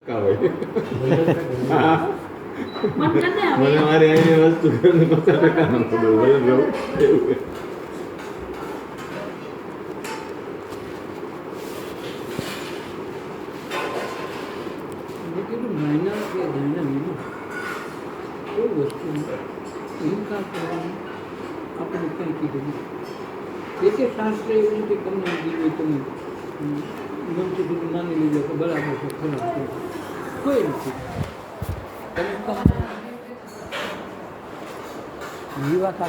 મને મારી અહીં વસ્તુ 50% એવું મહિના કે મહિના કોઈ વસ્તુ ઇન્કાર કરવાનું આપણે કંઈ કીધું એક શાસ્ત્ર એવું નથી તમને દીધું તમે મનથી બધું માની લીધો કે બરાબર છે ખરાબ છે કોઈ નથી એ વાત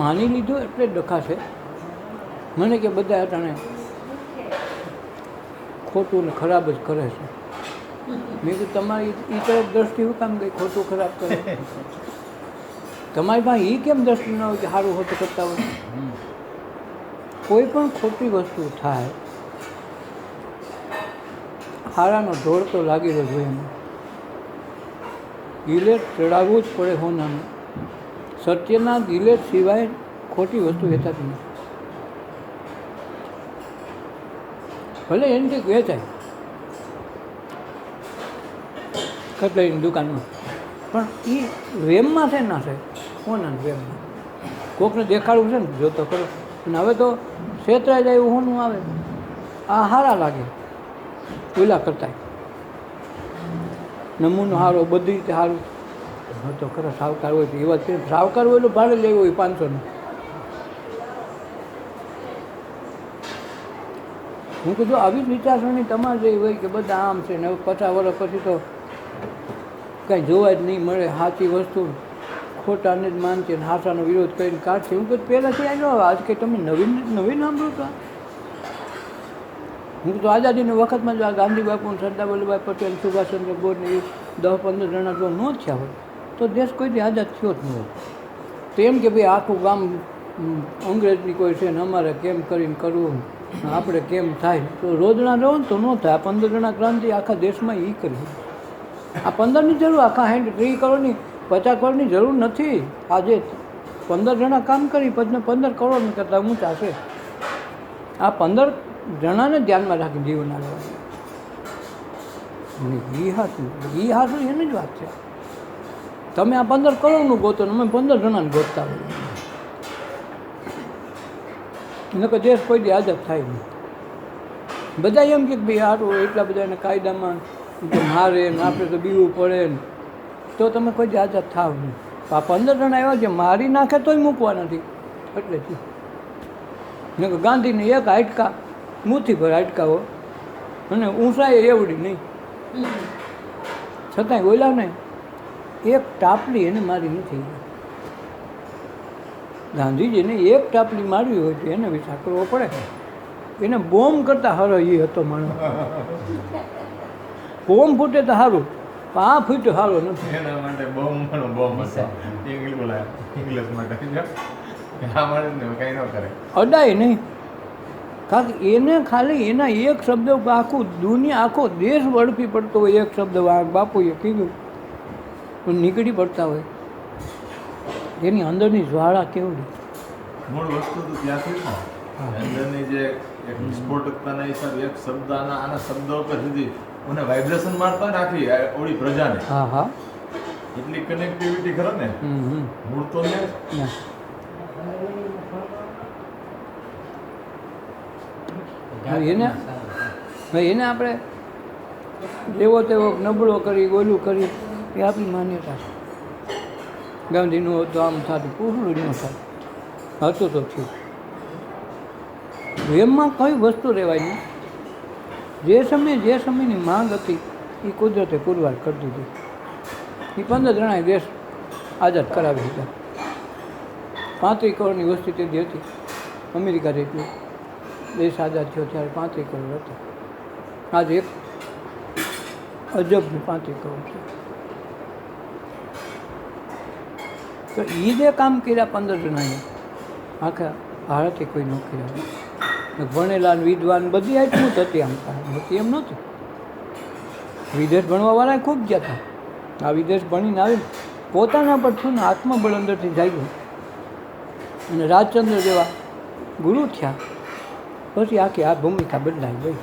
માની લીધું એટલે જ ડખાશે મને કે બધા અટાણે ખોટું ને ખરાબ જ કરે છે મેં કીધું તમારી એ તરફ દ્રષ્ટિ શું કામ ગઈ ખોટું ખરાબ કરે તમારી પાસે એ કેમ દ્રષ્ટિ ન હોય કે સારું હોતું કરતા હોય કોઈ પણ ખોટી વસ્તુ થાય હારાનો ઢોળ તો લાગી રહ્યો જોઈએ એમાં ગિલેટ ચડાવવું જ પડે હોનાનું સત્યના ગિલેટ સિવાય ખોટી વસ્તુ વેચાતી નથી ભલે એનાથી વેચાય કટલેરીની દુકાનમાં પણ એ વેમમાં છે ના છે હોના વેમમાં કોકને દેખાડવું છે ને જો તો કરો અને હવે તો છેતરાઈ જાય એવું હોનું આવે આ સારા લાગે ઓલા કરતા નમૂનો સારો બધી રીતે સારું તો ખરા સાવકાર હોય તો એવા છે સાવકાર હોય એટલું ભાડે લેવું હોય 500નું હું કીધું આવી જ વિચારસરણી તમારે જેવી હોય કે બધા આમ છે ને 50 વર્ષ પછી તો કાંઈ જોવા જ નહીં મળે સાચી વસ્તુ ખોટાને જ માનશે ને હાસાનો વિરોધ કરીને કાઢશે હું કીધું પહેલાંથી આવ્યો આજ કંઈ તમે નવીન સાંભળો તો હું તો આઝાદીના વખતમાં જો આ ગાંધી બાપુ સરદાર વલ્લભભાઈ પટેલ સુભાષચંદ્ર બોઝને એ 10-15 જણા જો ન થયા હોય તો દેશ કોઈથી આઝાદ થયો જ ન હોય તો એમ કે ભાઈ આખું ગામ અંગ્રેજની કોઈ છે ને અમારે કેમ કરીને કરવું આપણે કેમ થાય તો રોજના રહો ને તો ન થાય આ 15 જણા ક્રાંતિ આખા દેશમાં એ કરી આ 15ની જરૂર આખા 30 કરોડની 50 કરોડની જરૂર નથી આજે 15 જણા કામ કરી પછી 15 કરોડ કરતાં ઊંચા છે આ 15 જણાને ધ્યાનમાં રાખીને જીવન આવવાનું એ હાથું એની જ વાત છે તમે આ 15 કરોડનું ગોતો ને અમે 15 જણાને ગોતતા હોય નકર દેશ કોઈ દી આઝાદ થાય નહીં બધા એમ કે ભાઈ સારું એટલા બધા એને કાયદામાં મારે ને આપણે તો બીવું પડે ને તો તમે કોઈ દી આઝાદ થાવ નહીં આ 15 જણા એવા છે મારી નાખે તોય મૂકવા નથી એટલે જ નકર ગાંધીને એક હાડકા મુઠ્ઠી ભર હાડકાઓ અને ઊંચાઈ એવડી નહીં છતાંય ઓલા ને એક ટાપલી એને મારી નથી ગાંધીજીને એક ટાપલી મારવી હોય તો એને વિચાર કરવો પડે એને બોમ્બ કરતાં સારો એ હતો માણસ બોમ્બ ફૂટે તો સારું પણ આ ફૂટ્યો સારો નથી એના માટે બોમ્બ હતો ઇંગ્લિશ માટે કંઈ ન કરે અડાય નહીં કારણ કે એને ખાલી એના એક શબ્દ આખું દુનિયા આખો દેશ વળપી પડતો હોય એક શબ્દ બાપુએ કીધું પણ નીકળી પડતા હોય એની અંદરની જ્વાળા કેવડી મૂળ વસ્તુ તો ત્યાંથી જ અંદરની જે એક વિસ્ફોટકતાના હિસાબે એક શબ્દ આના શબ્દો પર સુધી મને વાઇબ્રેશન મારતા ને આખી ઓળી પ્રજાને હા હા એટલી કનેક્ટિવિટી ખરો ને મૂળ તો ને એને આપણે જેવો તેવો નબળો કરી ઓલું કરી એ આપણી માન્યતા છે ગાંધીનું હતું આમ થતું પૂરું ન થાય હતું તો થયું એમમાં કઈ વસ્તુ રહેવાય નહીં જે સમયની માંગ હતી એ કુદરતે પુરવાર કરી દીધી એ 15 જણાએ દેશ આઝાદ કરાવી દીધા 35 કરોડની વસ્તી તેથી હતી અમેરિકા જેટલી દેશ આઝાદ થયો ત્યારે 35 કરોડ હતા આજે એક અજબની 35 કરોડ છે તો એ જે કામ કર્યા 15 જણાએ આખા ભારતે કોઈ ન કર્યા ભણેલા વિદ્વાન બધી આટલું જ હતી આમ હતી એમ નહોતું વિદેશ ભણવાવાળા ખૂબ ગયા હતા આ વિદેશ ભણીને આવીને પોતાના પર છું ને આત્મબળ અંદરથી જાગ્યું અને રાજચંદ્ર જેવા ગુરુ થયા પછી આખી આ ભૂમિકા બદલાઈ ગઈ.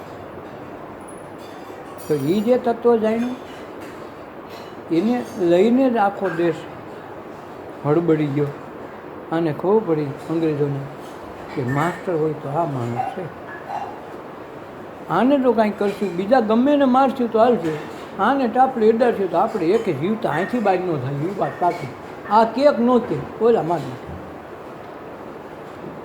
તો એ જે તત્વ જાણ્યું એને લઈને જ આખો દેશ હળબડી ગયો. આને ખબર પડી અંગ્રેજોને કે માસ્ટર હોય તો આ માણસ છે, આને તો કાંઈ કરશું, બીજા ગમે ને મારશું તો હાલશે, આને ટાપલી અડાડશું તો આપણે એકે જીવતા અહીંથી બહાર ન થાય. એ વાત સાચી. આ કેક ન કે ઓલા માર નાખે,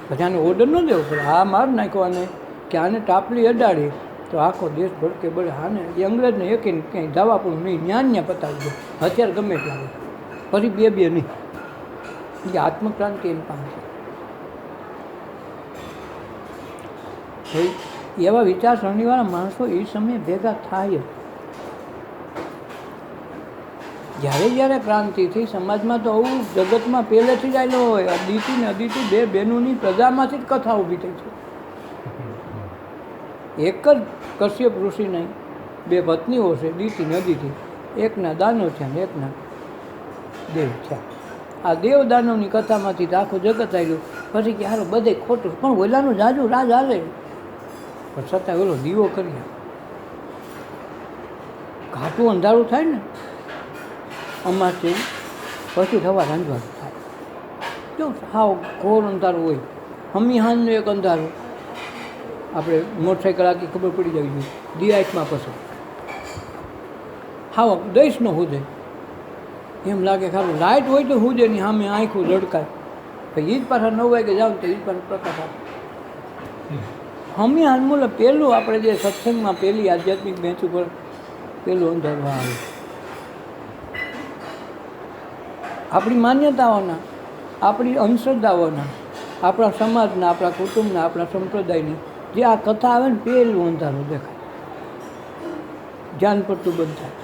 પછી આને ઓર્ડર ન દેવો પડે, આ માર નાખવાને કે આને ટાપલી અડાડી તો આખો દેશ ભડકે બળે. આને એ અંગ્રેજને એકે ક્યાંય દાવા પણ નહીં, ન્યા પતાવી દો, હથિયાર ગમે એટલા હોય, પછી બે નહીં. એ આત્મક્રાંતિ એની પાસે છે. એવા વિચારસરણીવાળા માણસો એ સમયે ભેગા થાય. જ્યારે ક્રાંતિ થઈ સમાજમાં તો આવું જગતમાં પહેલેથી જ આવેલો હોય. અદિતિ ને અદિતિ બે બહેનોની પ્રજામાંથી જ કથા ઊભી થઈ છે. એક જ કશ્યપ ઋષિ નહીં, બે પત્નીઓ છે દિતિ ને અદિતિ. એકના દાનવ છે ને એકના દેવ છે. આ દેવ દાનવની કથામાંથી તો આખું જગત આવ્યું. પછી કે હારો બધે ખોટું, પણ ઓલાનું જાજુ રાજ હાલે, પણ છતાં ઓલો દીવો કરીએ ઘાટું અંધારું થાય ને અમારથી પછી થવા રાંધવાનું થાય. જો હાવ ઘોર અંધારું હોય, હમીહાનનું એક અંધારું, આપણે મોટરસાઇકલ આખી ખબર પડી જવી જોઈએ દિયાઈટમાં પછી હાવ દઈશ ન હુજે એમ લાગે. ખાલી લાઇટ હોય તો હુજે નહીં, સામે આંખું ઝડકાય. પછી એ જ પાછા 9 વાગે જાવ તો એ જ પાછા પ્રકાશ આપે. હમી હાલમૂલે પહેલું આપણે જે સત્સંગમાં પહેલી આધ્યાત્મિક બેંચ ઉપર પહેલું અંધારું આવે. આપણી માન્યતાઓના, આપણી અંધશ્રદ્ધાઓના, આપણા સમાજના, આપણા કુટુંબના, આપણા સંપ્રદાયની જે આ કથા આવે ને પહેલું અંધારું દેખાય, ધ્યાન પડતું બંધ થાય.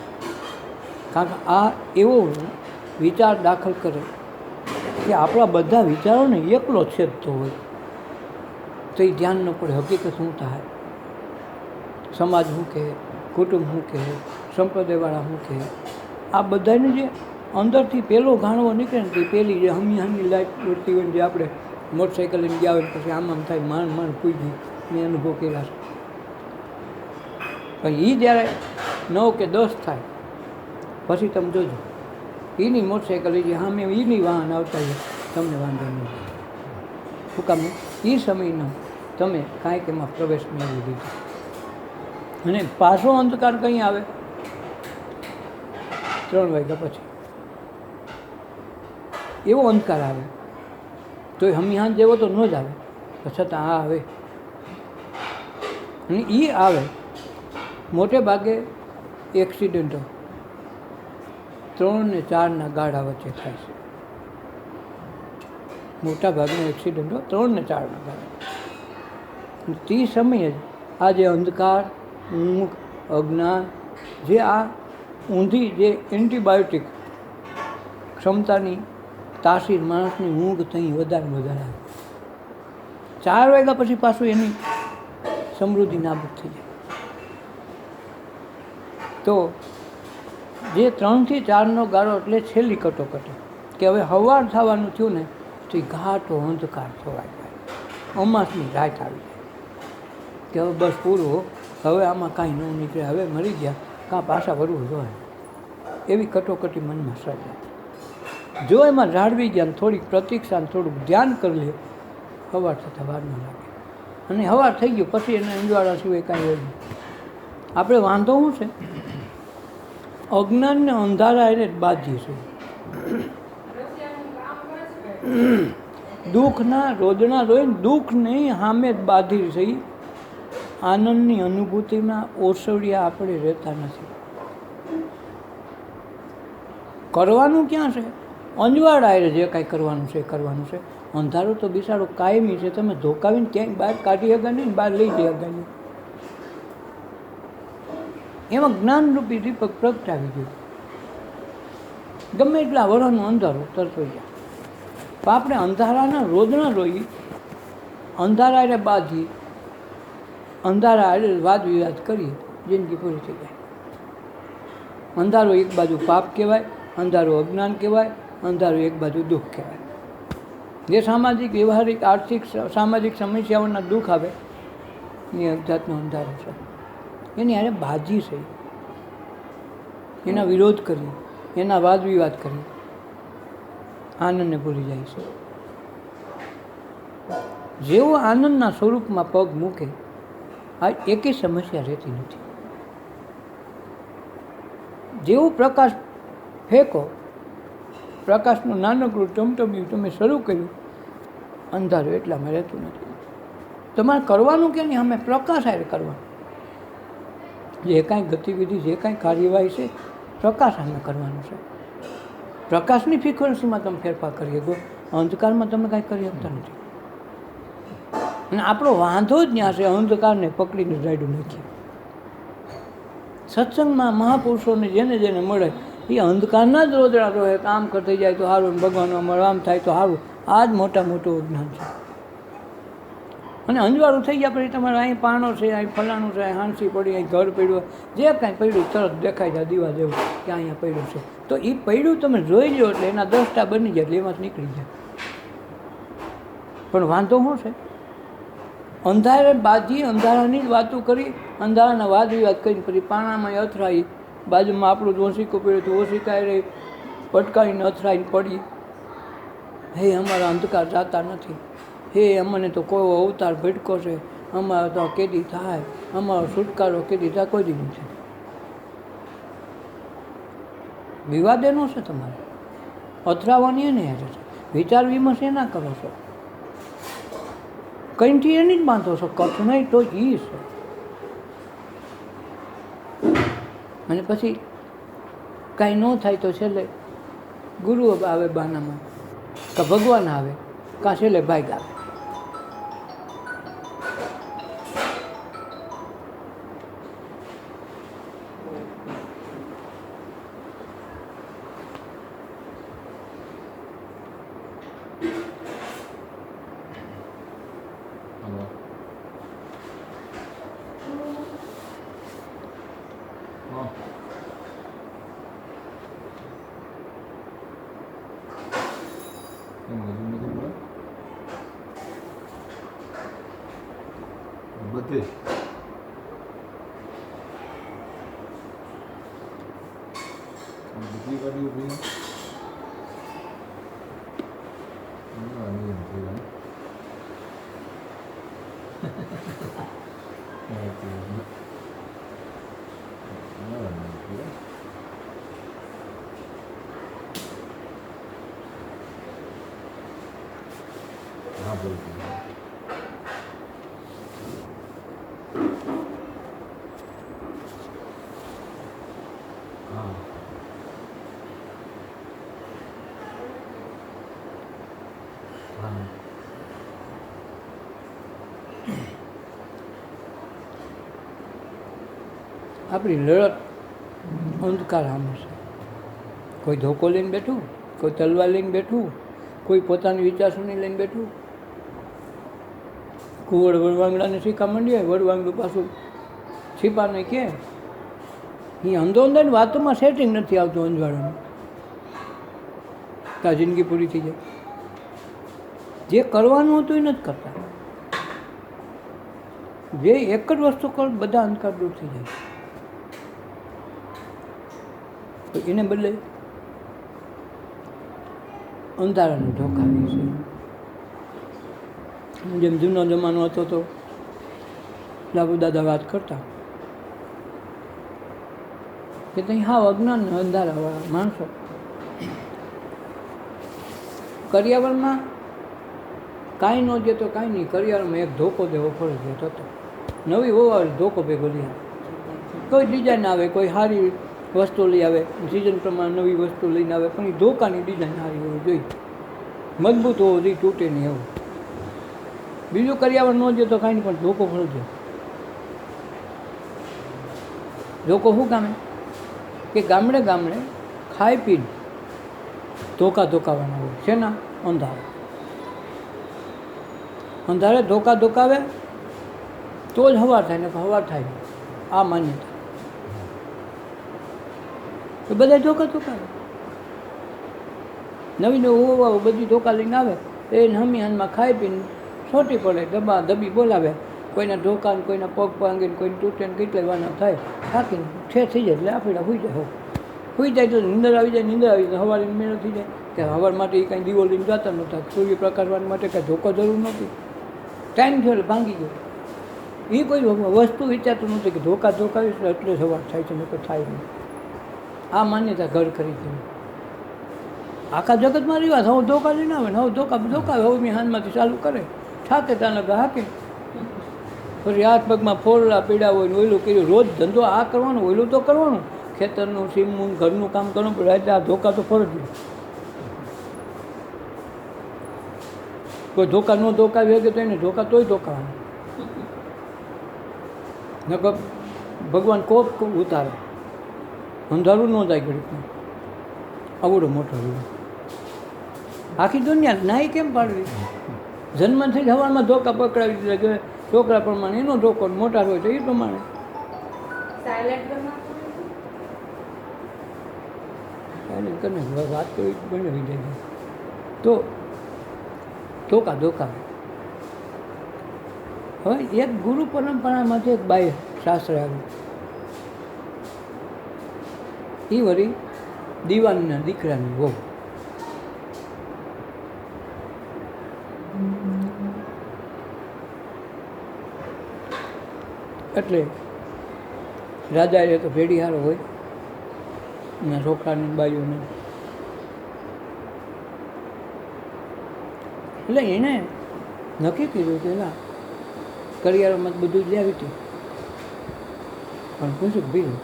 કારણ કે આ એવો વિચાર દાખલ કરે કે આપણા બધા વિચારોને એકલો છેદતો હોય તો એ ધ્યાન ન પડે હકીકત શું થાય, સમાજ શું કહે, કુટુંબ શું કહે, સંપ્રદાયવાળા શું કહે. આ બધાને જે અંદરથી પહેલો ગાણવો નીકળે ને તે પહેલી જે હમી લાઈટ ઉડતી હોય ને જે આપણે મોટરસાઇકલ લઈને ગયા હોય પછી આમ થાય માંડ પૂઈ ગઈ, મેં અનુભવ કર્યા છે. પણ એ જ્યારે 9 કે 10 થાય પછી તમે જોજો એની મોટરસાઇકલ જે સામે એની વાહન આવતા હોય તમને વાંધો નહીં. શું કામ એ સમયનો તમે કાંઈક એમાં પ્રવેશ મેળવી દીધો. અને પાછો અંધકાર કંઈ આવે 3 વાગ્યા પછી એવો અંધકાર આવે તો હમીહાન જેવો તો ન જ આવે, છતાં આ આવે. અને એ આવે મોટે ભાગે એક્સિડન્ટો 3 ને 4ના ગાળા વચ્ચે થાય છે. મોટા ભાગના એક્સિડન્ટો 3 ને 4ના ગાળા. તે સમયે જ આ જે અંધકાર, ઊંઘ, અજ્ઞાન, જે આ ઊંધી જે એન્ટીબાયોટિક ક્ષમતાની તાસીર માણસની ઊંઘ ત્યાં વધારે આવે. 4 વાગ્યા પછી પાછું એની સમૃદ્ધિ નાબૂદ થઈ જાય. તો જે 3 થી 4નો ગાળો એટલે છેલ્લી કટોકટી કે હવે સવાર થવાનું થયું ને તો એ ઘાટો અંધકાર થવા જાય, અમાસની રાત આવી જાય કે હવે બસ પૂરું, હવે આમાં કાંઈ ન નીકળે, હવે મરી ગયા, કાં પાછા વળવું જોઈએ, એવી કટોકટી મનમાં સર્જાય. જો એમાં જાળવી ગયા થોડીક પ્રતીક્ષા, થોડુંક ધ્યાન કરી લે, સવાર થતાં વાર ન લાગે. અને સવાર થઈ ગયું પછી એને અંજવાળા સિવાય કાંઈ હોય નહીં. આપણે વાંધો શું છે, અજ્ઞાનને અંધારા એને જ બાંધીએ છે. દુઃખના રોદણા રોઈને દુઃખની સામે જ બાંધી છે. આનંદની અનુભૂતિમાં ઓસડિયા આપણે રહેતા નથી. કરવાનું ક્યાં છે? અંજવાળા એ જે કાંઈ કરવાનું છે. અંધારું તો બિચારો કાયમી છે, તમે ધોકાવીને ક્યાંય બહાર કાઢી શકાય નહીં, બહાર લઈ જઈ શકાય નહીં. એમાં જ્ઞાનરૂપી દીપક પ્રગટાવી ગયું. ગમે એટલા વરસનું અંધારું તરતો જાય. પણ આપણે અંધારાના રોદણા રોઈ, અંધારા એટલે બાંધી, અંધારા એટલે વાદ વિવાદ કરીએ, જિંદગી પૂરી થઈ જાય. અંધારો એક બાજુ પાપ કહેવાય, અંધારું અજ્ઞાન કહેવાય, અંધારું એક બાજુ દુઃખ કહેવાય. જે સામાજિક, વ્યવહારિક, આર્થિક, સામાજિક સમસ્યાઓના દુઃખ આવે એ એક જાતનો અંધારો છે. એની હારે બાજી છે, એના વિરોધ કરીએ, એના વાદ વિવાદ કરીએ, આનંદને ભૂલી જાય છે. જેવો આનંદના સ્વરૂપમાં પગ મૂકે આ એકેય સમસ્યા રહેતી નથી. જેવું પ્રકાશ ફેંકો, પ્રકાશનું નાનકડું ટમટમ્યું તમે શરૂ કર્યું, અંધારું એટલામાં રહેતું નથી. તમારે કરવાનું કે નહીં, અમે પ્રકાશ હારે કરવાનું. જે કાંઈ ગતિવિધિ, જે કાંઈ કાર્યવાહી છે, પ્રકાશ સામે કરવાનું છે. પ્રકાશની ફ્રિકવન્સીમાં તમે ફેરફાર કરી શકો, અંધકારમાં તમે કાંઈ કરી શકતા નથી. અને આપણો વાંધો જ ત્યાં છે, અંધકારને પકડીને રાયડું નાખીએ. સત્સંગમાં મહાપુરુષોને જેને જેને મળે એ અંધકારના જ રોદડા રોહે, કામ કરતી જાય તો સારું, ભગવાનનો અમર આમ થાય તો સારું. આ જ મોટા મોટું અજ્ઞાન છે. અને અંજવાળું થઈ ગયા પછી તમારે અહીં પાણો છે, અહીં ફલાણું છે, અહીં હાંસી પડી, અહીં ઘર પડ્યું, જે કાંઈ પડ્યું તરત દેખાઈ જાય દીવા જેવું કે અહીંયા પડ્યું છે. તો એ પડ્યું તમે જોઈ લો એટલે એના દ્રષ્ટા બની જાય, એટલે એમાંથી નીકળી જાય. પણ વાંધો શું છે? અંધારે બાજી અંધારાની જ વાતો કરી, અંધારાના વાદ વિવાદ કરીને પછી પાણામાં અથડાઈ, બાજુમાં આપણું જ ઓશિકો પડ્યું તો ઓશિકાએ રહી પટકાવીને અથડાઈને પડી. હે અમારા અંધકાર જાતા નથી, હે અમને તો કોઈ અવતાર ભટકો છે, અમારો તો કેદી થાય, અમારો છુટકારો કેદી થાય, કોઈ દી નથી. વિવાદ એનો છે તમારે, અથડાવાની એને હેઠે છે, વિચાર વિમર્શ એના કરો છો, કંઈથી એની જ બાંધો છો, કચ્છ નહીં તો એ છે. અને પછી કાંઈ ન થાય તો છેલ્લે ગુરુ આવે બાનામાં, કાં ભગવાન આવે, કાં છેલ્લે ભાઈ આવે. બધે બીજી ગાડી ઉભી હા બોલતી આપણી લડત અંધકાર સામે છે. કોઈ ધોકો લઈને બેઠું, કોઈ તલવાર લઈને બેઠું, કોઈ પોતાની વિચારસરણી લઈને બેઠું. કુંવર વડવાંગડાને શીખા માંડીએ, વડવાંગડું પાછું છીપાને કે એ અંધો અંધાની વાતોમાં સેટિંગ નથી આવતું અંજવાળાનું, ત્યાં જિંદગી પૂરી થઈ જાય. જે કરવાનું હતું એ નથી કરતા. જે એક જ વસ્તુ કરો બધા અંધકાર દૂર થઈ જાય. તો એને બદલે અંધારાને ઢોકાવી છે. જેમ જૂનો જમાનો હતો તો લાભુ દાદા વાત કરતા કે ત્યાં હાવ અજ્ઞાન અંધારાવાળા માણસો કરિયાવરમાં કાંઈ ન જે તો કાંઈ નહીં, કરિયાવરમાં એક ધોકો દેવો ફરજિયાત હતો. નવી હોવા ધોકો ભેગો લઈ આવે, કોઈ ડિઝાઇન આવે, કોઈ સારી વસ્તુ લઈ આવે, સિઝન પ્રમાણે નવી વસ્તુ લઈને આવે, પણ એ ધોકાની ડિઝાઇન સારી હોવી જોઈએ, મજબૂત હોવો જોઈએ, તૂટે નહીં એવું. બીજું કરિયાવર ન જે તો કાંઈ નહીં, પણ ધોકો ફરજિયાત. ધોકો શું કામે કે ગામડે ગામડે ખાઈ પીને ધોકા ધોકાવાના હોય. શેના? અંધારે. અંધારે ધોકા ધોકાવે તો જ હવાર થાય, ને હવાર થાય આ માન્યતા. તો બધા ધોકા ધોકાવે, નવી નવી બધી ધોકા લઈને આવે, એ હમી હાનમાં ખાઈ પીને છોટી પડે, દબા દબી બોલાવે, કોઈના ધોકા ને કોઈના પગ ભાંગીને કોઈને તૂટે ને કેટલાય વાના થાય થાકીને ઠેર થઈ જાય એટલે આપણે સુઈ જાય સુઈ જાય તો નીંદર આવી જાય સવારે મેળો થઈ જાય કે સવાર માટે એ કાંઈ દીવો લઈને જતા નહોતા સૂર્યપ્રકાશ માટે કાંઈ ધોકો જરૂર નહોતી ટાઈમ થયો એટલે ભાંગી ગયો એ કોઈ વસ્તુ વિચારતું નહોતું કે ધોકા ધોકાવીશ એટલે સવાર થાય છે નહીંતર થાય નહીં આ માન્યતા ઘર કરી છે આખા જગતમાં રિવાજ હવે ધોકા લઈને આવે ને હવે ધોકા હવે મેં હાથમાંથી ચાલુ કરે થાકે તાને હાકે પછી હાથ પગમાં ફોરડા પીડા હોય ને ઓયલું કર્યું રોજ ધંધો આ કરવાનો ઓયલું તો કરવાનું ખેતરનું સીમનું ઘરનું કામ કરવું પણ રાતે આ ધોકા તો ફરજિયાત કોઈ ધોકા ન ધોકાવી શકે તો એને ધોકા તોય ધોકાવાના નકર ભગવાન કોપ ઉતારે અંધારું ન જાય ઘડીકમાં આવડો મોટો રહ્યો આખી દુનિયા નાઈ કેમ પાડવી જન્મથી હવામાં ધોકા પકડાવી દીધા કે છોકરા પ્રમાણે એનો ધોકો મોટા હોય તો એ પ્રમાણે સાયલેન્ટ કરીને વાત કરી બનાવી દે તો ધોકા હવે એક ગુરુ પરંપરામાંથી એક બાહ્ય શાસ્ત્ર આવ્યું એ વળી દીવાનના દીકરાની વહુ એટલે રાજા એ તો ભેડીહારો હોય એના છોકરાની બાઈઓને એટલે એને નક્કી કર્યું કે ના કરિયારામાં બધું જ આવી હતી પણ પૂછ્યું ભાઈ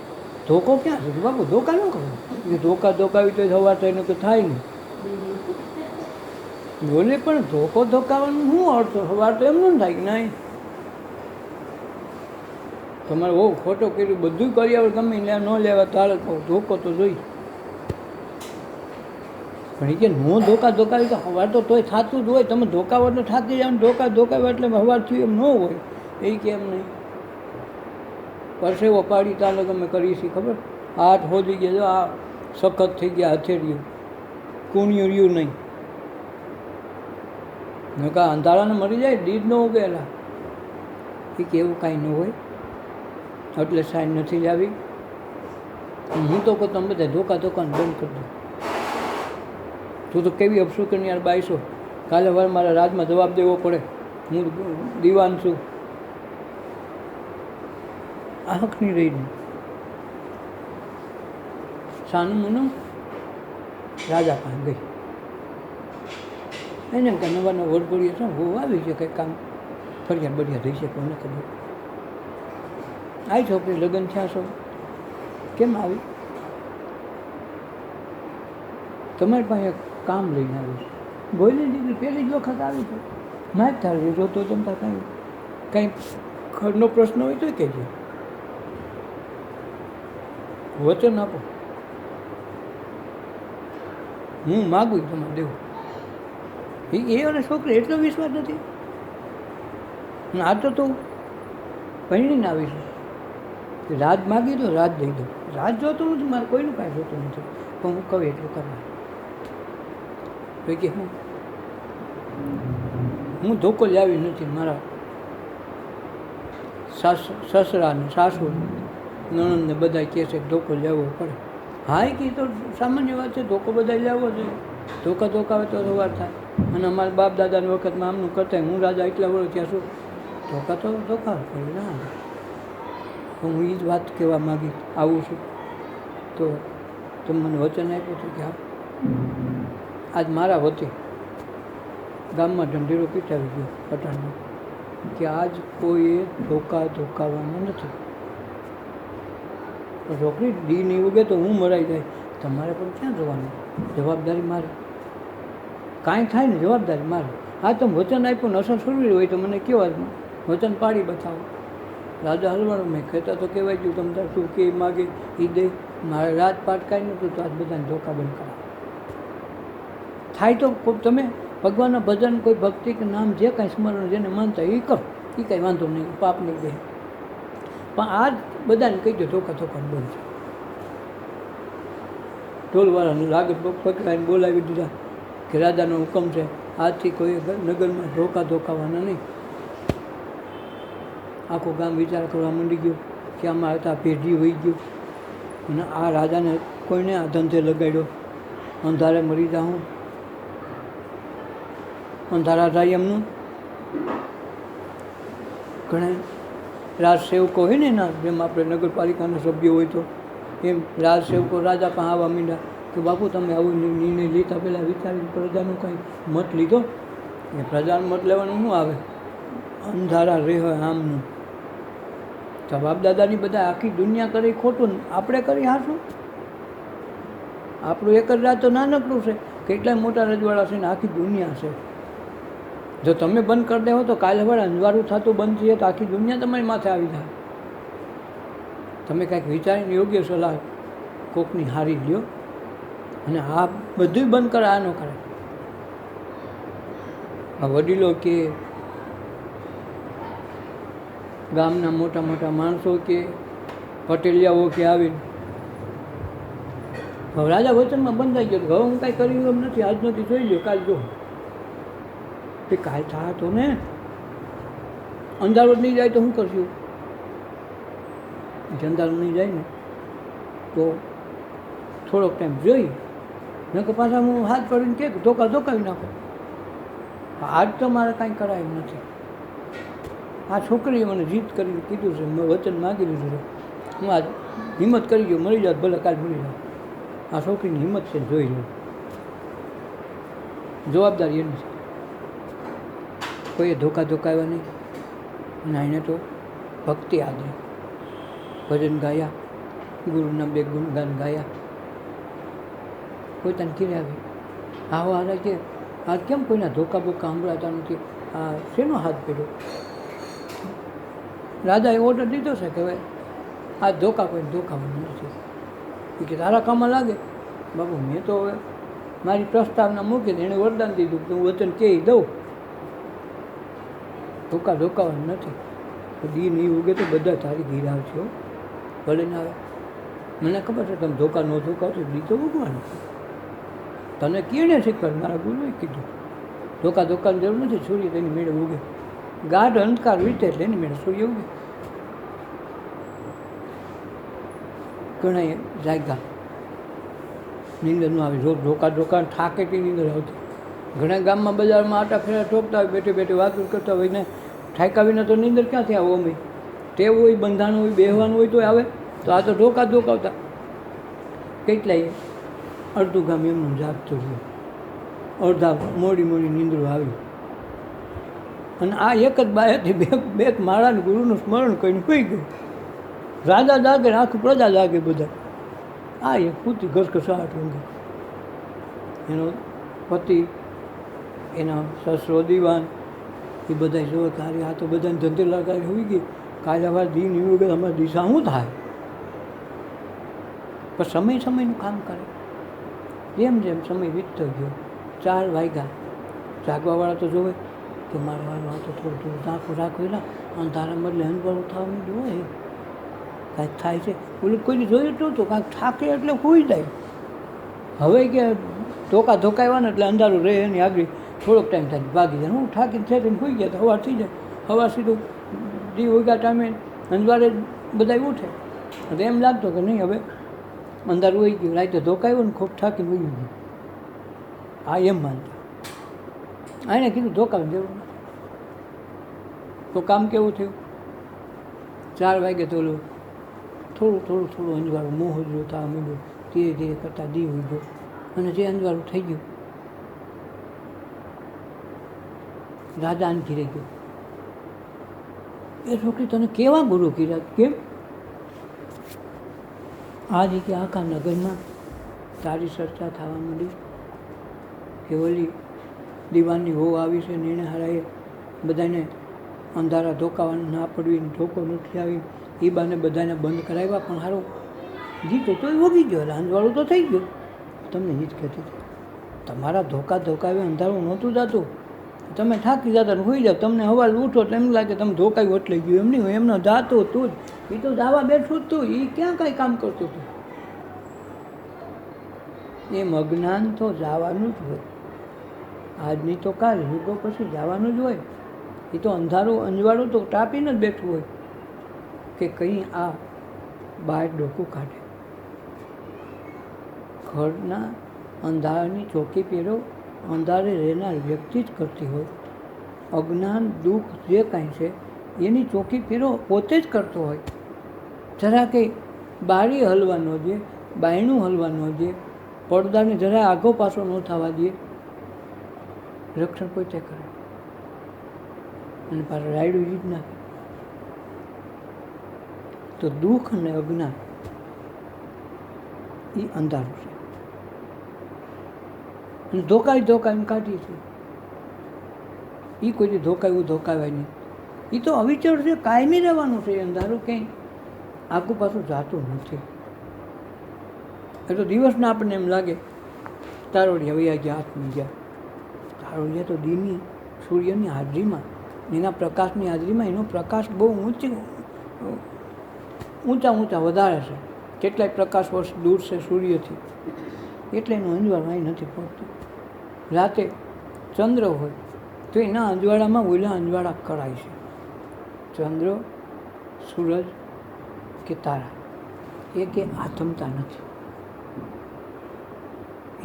ધોકો ક્યાં છે બાપુ ધોકા ન કરો એ ધોકાવી તો સવાર થઈને તો થાય નહીં બોલે પણ ધોકાવાનું શું અર્થ સવાર તો એમનું થાય કે નહીં તમારે બહુ ખોટો કર્યું બધું કરિયાવર ગમે ન લેવા તારે ધોકો તો જોઈ પણ એ કે નો ધોકાવી તો સવાર તો તોય થતું જ હોય તમે ધોકાવર તો થતી જાવ ધોકાવે એટલે સવાર થયું એમ ન હોય એ કેમ નહીં પરસેવો પાડી તાલે અમે કરીએ છીએ ખબર હાથ હોદી ગયા જો આ સખત થઈ ગયા હથેળીઓ કુણિયું રહ્યું નહીં નકા અંધારાને મરી જાય દીદ ન ઉગેલા એ કે એવું કાંઈ ન હોય એટલે સાઈન નથી જ આવી હું તો કહું તમે બધા ધોકાને બંધ કરી દો તું તો કેવી અપશુકન યાર બાઈશો કાલે વાર મારા રાજમાં જવાબ દેવો પડે હું દીવાન છું આંખની રહીને સાનું મુનું રાજા પાસે ગઈ એને કે નવા વરઘોડીએ શું હું આવી છે કંઈક કામ ફરિયાદ બઢિયા થઈ છે કોને ખબર આવી છોકરી લગ્ન થયા છો કેમ આવી તમારી પાસે કામ લઈને આવી બોલી દીધી પહેલી જ વખત આવી છે ના જ થાય જોતો જમતા કંઈ ઘરનો પ્રશ્ન હોય તો કહેજો વચન આપો હું માગું તમારે દેવું એ અને છોકરી એટલો વિશ્વાસ નથી આ તો પહેણીને આવીશું રાજ માગી દો રાજ દઈ દો રાજ જોતો નથી મારે કોઈનું કાંઈ જોતું નથી પણ હું કહું એટલું કરવા તો કે હું ધોકો લાવી નથી મારા સસરાને સાસુ નણંદને બધા કહે છે કે ધોકો લેવો પડે હા એ કહે તો સામાન્ય વાત છે ધોકો બધા લેવો જોઈએ ધોકા આવે તો સવાર થાય અને અમારા બાપ દાદાની વખતમાં આમનું કરતા હું રાજા એટલા વર્ષ ત્યાં શું ધોકા પડે ના હું એ જ વાત કહેવા માગી આવું છું તો તમે મને વચન આપ્યું હતું કે આજ મારા વતી ગામમાં ઢંઢેરો પીટાવી ગયો પટાણમાં કે આજ કોઈએ ધોકાવવાનો નથી છોકરી ડી નહીં ઉગે તો હું મરાઈ જાય તમારે પણ ક્યાં જવાનું જવાબદારી મારે કાંઈ થાય ને જવાબદારી મારે હા તમે વચન આપ્યું ને અસર છોડવી હોય તો મને કેવા વચન પાડી બતાવો રાજા હલવાનું મેં કહેતા તો કહેવાય ગયું તમે તાર શું કે માગે એ દે મારે રાજપાટ કાંઈ નહોતું તો આજ બધાને ધોકા બંધ કરાવો થાય તો તમે ભગવાનના ભજન કોઈ ભક્તિ કે નામ જે કાંઈ સ્મરણ જેને માનતા એ કરો એ કાંઈ વાંધો નહીં પાપ નહીં દે પણ આ બધાને કહી દો ધોકા બંધ છે ઢોલવાળાને લાગત પકડાઈને બોલાવી દીધા કે રાજાનો હુકમ છે આજથી કોઈ નગરમાં ધોકાવાના નહીં આખું ગામ વિચાર કરવા માંડી ગયું કે આમાં હતા પેઢી હોઈ ગયું અને આ રાજાને કોઈને આ ધંધે લગાડ્યો, અંધારે મરી જાઉં, અંધારા થાય એમનું. ઘણા રાજસેવકો હોય ને એના, જેમ આપણે નગરપાલિકાના સભ્યો હોય તો એમ રાજસેવકો રાજા પાસે આવવા માંડ્યા કે બાપુ તમે આવો નિર્ણય લેતા પહેલાં વિચારીને પ્રજાનો કંઈ મત લીધો? એ પ્રજાનો મત લેવાનું શું આવે? અંધારા રહે આમનું. તો બાપ દાદાની બધા આખી દુનિયા કરી ખોટું, આપણે કરી હાશું? આપણું એક જ રાજ તો નાનકડું છે, કેટલાય મોટા રજવાડા છે ને આખી દુનિયા છે. જો તમે બંધ કરી દેવો તો કાલે હવે અંજવાળું થતું બંધ થઈએ તો આખી દુનિયા તમારી માથે આવી જાય. તમે કાંઈક વિચારીને યોગ્ય સલાહ કોકની હારી લ્યો અને આ બધું બંધ કરે, આ ન કરે. આ વડીલો કે ગામના મોટા મોટા માણસો કે પટેલિયાઓ કે આવીને હવે રાજા વચનમાં બંધાઈ ગયો, હવે હું કાંઈ કર્યું એમ નથી, આજ નથી જોઈ લો, કાલ જો. તે કાલ થા તો ને અંધારો નહીં જાય તો શું કરશું? અંધારો નહીં જાય ને તો થોડોક ટાઈમ જોઈ, નકર પાછા હું હાથ પડીને કે ધોકાવી નાખો. આજ તો મારે કાંઈ કરાયું નથી. આ છોકરીએ મને જીત કરીને કીધું છે, મેં વચન માગી લીધું છે, હું આજ હિંમત કરી ગયો, મરી જાત ભલે કાલ મરી જાત. આ છોકરીની હિંમત છે, જોઈ લો. જવાબદારી એની છે, કોઈએ ધોકાવ્યા નહીં. અને એને તો ભક્તિ આદરી, ભજન ગાયા, ગુરુના 2 ગુણગાન ગાયા, પોતાને ઘીરે આવી. આવો હારા કે આ કેમ કોઈના ધોકા બોકા સંભળાતા નથી, આ શેનો હાથ પડ્યો? રાજાએ ઓર્ડર દીધો છે કે હવે આ ધોકા કોઈને ધોકાવાનું નથી. એ કે તારા કામમાં લાગે બાપુ, મેં તો હવે મારી પ્રસ્તાવના મૂકીને એણે વરદાન દીધું કે હું વચન કહી દઉં, ધોકાવાનું નથી. તો દી નહીં ઉગે તો બધા તારી ઘીર આવશે, ભલે ના આવે. મને ખબર છે તમે ધોકા ન ધોકાવશો, દી તો ઉગવાનું. તને કેને શીખવાડ? મારા ગુરુએ કીધું ધોકાની જરૂર નથી, સૂર્ય તેની મેળે ઉગે. ગાઢ અંધકાર વીતે એટલે એની મેળે સૂર્ય ઉગે. ઘણા જાગ્યા, નીંદર ન આવી, રોજ ધોકા થાકેટી નીંદર આવતી. ઘણા ગામમાં બજારમાં આટા ફેરા ઠોકતા હોય, બેઠે બેઠે વાતો કરતા હોય ને ઠાયકા વિના તો નીંદર ક્યાંથી આવે? અમે ટેવ હોય, બંધાણું હોય, બેહવાનું હોય તો આવે. તો આ તો ધોકાવતા કેટલાય અડધું ગામ એમનું જાગતું રહ્યું, અડધા મોડી નીંદરું આવી. અને આ એક જ બાયાથી બે માળાને ગુરુનું સ્મરણ કરીને હોઈ ગયું. રાજા જાગે ને આખું પ્રજા જાગે બધા. આ એક પૂતી ઘસઘસાટ ઊંઘી. એનો પતિ, એના સસરો દીવાન, એ બધા જોવે કે આ તો બધાને ધંધે લગાવી હોઈ ગઈ, કાલે અમારે દી નહીં વગર અમારી દિશા શું થાય? પણ સમયનું કામ કરે. જેમ સમય વીતતો ગયો, 4 વાગ્યા. જાગવાવાળા તો જોવે કે મારે વાળો તો થોડું રાખવું એના અંધારા બદલે અંજવાળું થવા માંડ્યું હોય, કાંઈક થાય છે. ઓલું કોઈ જોયું જ નહોતું, કાંઈક થાકે એટલે હોઈ જાય. હવે કે ધોકાવ્યા ને એટલે અંધારું રહે એની આગળ થોડોક ટાઈમ થાય ભાગી જાય. હું થાકીને થઈને હોઈ ગયા તો હવા થઈ જાય. હવા સીધું દી ઉગ્યા ટાઈમે અંજવાળે બધા ઉઠે. એટલે એમ લાગતો કે નહીં હવે અંધારું હોઈ ગયું, રાતે ધોકાવ્યો ને ખૂબ થાકીને હોઈ ગયું. આ એમ માનતા. આને કીધું ધોકાવાની જરૂર નથી. તો કામ કેવું થયું? 4 વાગે તો ઓલું થોડું અંજવાળું મોહ જોતા માંડ્યું, ધીરે ધીરે કરતાં દી હોઈ ગયો. અને જે અંજવાળું થઈ ગયું, રાજાને ઘીરે ગયો. એ છોકરી તને કેવા ગુરુ કીધા? કેમ? આ રીતે આખા નગરમાં તારી ચર્ચા થવા માંડી કે ઓલી દીવાનની હોવ આવી છે ને એને હારાએ બધાને અંધારા ધોકાવાનું ના પડવી, ધોકો નથી આવી, એ બાને બધાને બંધ કરાવ્યા. પણ સારું જીતો તો વગી ગયો, એટલે અંજવાળું તો થઈ ગયું. તમને જ કહેતી હતી તમારા ધોકાવી અંધારું નહોતું જતું, તમે થાકી જતા ને હોઈ જાઓ. તમને સવારે ઉઠો તો એમ લાગે તમે ધોકાવ્યું એટલે ગયું. એમ નહીં, એમનો જાતો તું જ, એ તો દાવા બેઠું જ તું, એ ક્યાં કાંઈ કામ કરતું હતું? એમ અજ્ઞાન તો જવાનું જ હોય, આજની તો કાલ યુગો પછી જવાનું જ હોય. એ તો અંધારું અંજવાળું તો ટાપીને જ બેઠું હોય. કે કંઈ આ બહાર ડોકું કાઢે. ઘરના અંધારાની ચોકી પેરો અંધારે રહેનાર વ્યક્તિ જ કરતી હોય. અજ્ઞાન દુઃખ જે કાંઈ છે એની ચોકી પેરો પોતે જ કરતો હોય. જરા કંઈ બારી હલવા ન દે, બાયણું હલવા ન દે, પડદાને જરા આગો પાછો ન થવા દે, રક્ષણ પોતે કરે અને પાછું રાયડું જ નાખે. તો દુઃખ અને અજ્ઞાન એ અંધારું છે અને ધોકાવી કાઢીએ છીએ. એ કોઈ ધોકાવાય નહીં. એ તો અવિચળ છે, કાયમી રહેવાનું છે. અંધારું કંઈ આગું પાછું જાતું નથી. એ તો દિવસના આપણને એમ લાગે તારોડિયા વૈયા ગયા, હાથમાં ગયા. તારોડિયા તો દીની સૂર્યની હાજરીમાં, એના પ્રકાશની હાજરીમાં, એનો પ્રકાશ બહુ ઊંચા વધારે છે. કેટલાય પ્રકાશ વર્ષ દૂર છે સૂર્યથી, એટલે એનું અંજવાળું અહીં નથી પહોંચતું. રાતે ચંદ્ર હોય તો એના અંજવાળામાં ઓલા અંજવાળા કરાય છે. ચંદ્ર, સૂરજ કે તારા એ કે આથમતા નથી.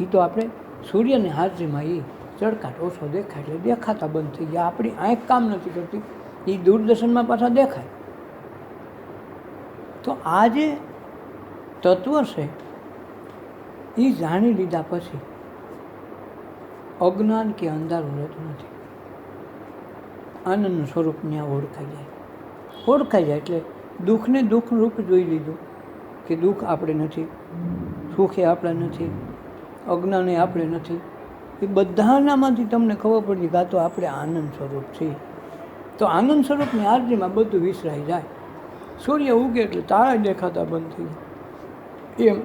એ તો આપણે સૂર્યની હાજરીમાં એ ચળકાટ ઓછો દેખાય એટલે દેખાતા બંધ થઈ ગયા. આપણી આંખ કામ નથી કરતી, એ દૂરદર્શનમાં પાછા દેખાય. તો આ જે તત્વ છે એ જાણી લીધા પછી અજ્ઞાન કે અંધારું રહેતું નથી. આનંદનું સ્વરૂપ ત્યાં ઓળખાઈ જાય એટલે દુઃખને દુઃખ રૂપ જોઈ લીધું કે દુઃખ આપણે નથી, સુખ એ આપણે નથી, અજ્ઞાન એ આપણે નથી. એ બધાનામાંથી તમને ખબર પડી કે આ તો આપણે આનંદ સ્વરૂપ છીએ. તો આનંદ સ્વરૂપની હાજરીમાં બધું વિસરાઈ જાય. સૂર્ય ઉગે એટલે તારા દેખાતા બંધ થઈ જાય. એમ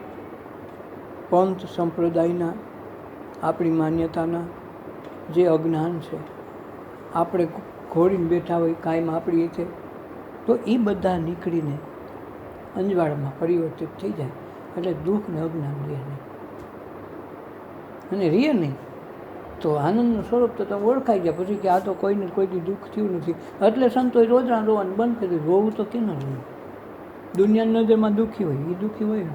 પંથ સંપ્રદાયના, આપણી માન્યતાના જે અજ્ઞાન છે, આપણે ઘોડીને બેઠા હોય કાયમ આપણી રીતે, તો એ બધા નીકળીને અંજવાળામાં પરિવર્તિત થઈ જાય. એટલે દુઃખ ને અજ્ઞાન રહે નહીં. અને રહે નહીં તો આનંદનું સ્વરૂપ તો તમે ઓળખાઈ જાય પછી કે આ તો કોઈને કોઈથી દુઃખ થયું નથી. એટલે સંતોએ રોજના રોવાનું બંધ કરી. રોવું તો કેમ રોવું? દુનિયાની નજરમાં દુઃખી હોય એ દુઃખી હોય.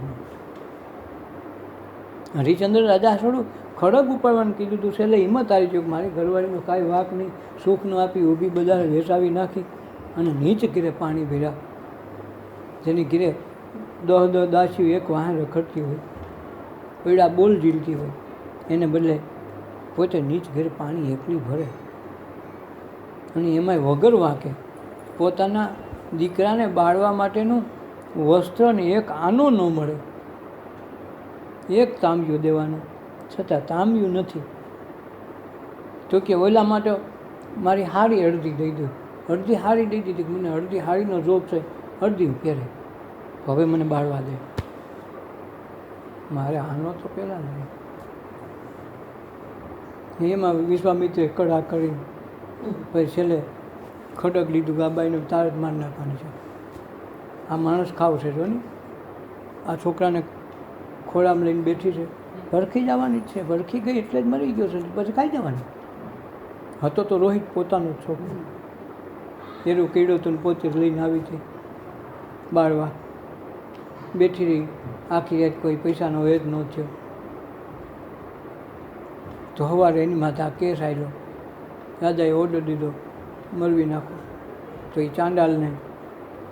હરિચંદ્ર રાજા થોડું ખડગ ઉપાડવાનું કીધું હતું. છેલ્લે હિંમત આવી છે મારી ઘરવાળીનો કાંઈ વાંક નહીં, સુખ ન આપી ઊભી બધા વેચાવી નાખી અને નીચ ઘીરે પાણી ભર્યા. જેની ઘીરે દહ દાસીઓ એક વાહન રખડતી હોય, પીડા બોલ ઝીલતી હોય, એને બદલે પોતે નીચ ઘેર પાણી એકલી ભરે અને એમાંય વગર વાંકે પોતાના દીકરાને બાળવા માટેનું વસ્ત્ર ને એક આનો ન મળે, એક તાંબિયું દેવાનું છતાં તાંબિયું નથી. તો કે ઓલા માટે મારી હાડી અડધી દઈ દઉં. અડધી હાડી દઈ દીધી. મને અડધી હાડીનો જોબ છે, અડધી પહેરે, હવે મને બાળવા દે. મારે આનો તો પહેલાં નહીં. એમાં વિશ્વામિત્રે કડા કરી પછી છેલ્લે ખડક લીધું. ગાબાઈને તાર જ માર નાખવાની છે. આ માણસ ખાવ છે જો ને, આ છોકરાને ખોળામાં લઈને બેઠી છે, ભરખી જવાની જ છે. ભરખી ગઈ એટલે જ મરી ગયો છે, પછી ખાઈ જવાની. હતો તો રોહિત પોતાનો જ છોકરો, એનું કીડો તો પોતે જ લઈને આવી હતી બાળવા. બેઠી રહી આખી રાત, કોઈ પૈસાનો વેદ ન થયો. તો સવારે એની માથે આ કેસ આવ્યો. રાજાએ ઓર્ડર દીધો મરવી નાખો. તો એ ચાંડાલને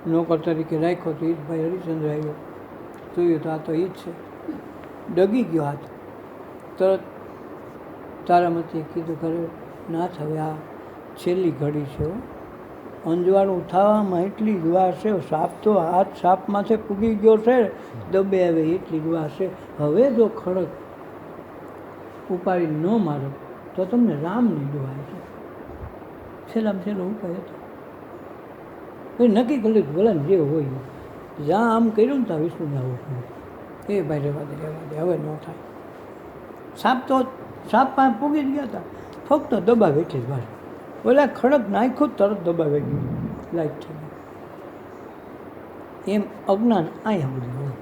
નોકર તરીકે રાખ્યો. તો એ જ ભાઈ હરિચંદ્ર આવ્યો, જોયું તો આ તો એ જ છે. ડગી ગયો હાથ. તરત તારામતીએ કીધું ઘરે નાથ હવે આ છેલ્લી ઘડી છે, અંજવાળું થવામાં એટલી જ વાર છે. સાપ તો હાથ સાપમાંથી પૂગી ગયો છે, દબે આવે એટલી જ વાર છે. હવે જો ખડક ઉપાડી ન મારો તો તમને રામની દુહાય છે. છેલ્લામાં છેલ્લો ઉપાય હતો. પછી નક્કી કર્યું ભલે જે હોય, જ્યાં આમ કર્યું ને ત્યાં વિષ્ણુને આવું કર્યું. એ ભાઈ રહેવા દે હવે ન થાય. સાપ પાસે પૂગી જ ગયા હતા, ફક્ત દબાવે એટલી જ વાર. ઓલા ખડક નાખ્યો તરત દબાવે ગયું, લાઈટ થઈ ગઈ. એમ અજ્ઞાન અહીંયા બધું હોય,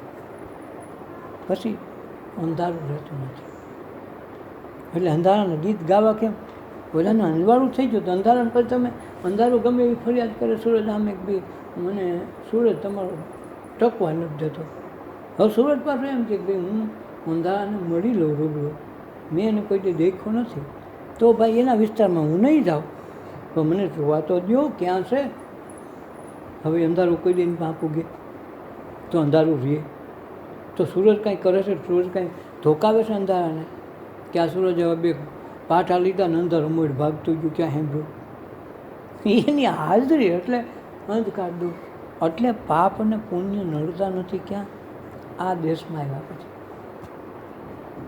પછી અંધારું રહેતું નથી. એટલે અંધારાનું ગીત ગાવા કેમ? ઓલાનું અંજવાળું થઈ ગયું તો અંધારાને પછી તમે અંધારું ગમે એવી ફરિયાદ કરે, સૂરજ આમે બી મને સુરત તમારો ટકવા નથી દેતો. હવે સુરત પાસે એમ છે કે ભાઈ હું અંધારાને મળી લઉં રૂબરૂ, મેં એને કોઈ દી દેખ્યો નથી, તો ભાઈ એના વિસ્તારમાં હું નહીં જાઉં, તો મને જોવા તો દો ક્યાં છે. હવે અંધારું કોઈ દિન પાપું ગયે તો અંધારું રહીએ, તો સૂરજ કાંઈ કરે છે, સૂરજ કાંઈ ધોકાવે છે અંધારાને કે આ સૂરજ હવે બે પાઠા લીધા ને અંધારું મોડ ભાગતું ગયું, ક્યાં સાંભળ્યું? એની હાજરી એટલે અંધકાર દૂર. એટલે પાપ અને પુણ્ય નડતા નથી ક્યાં? આ દેશમાં આવ્યા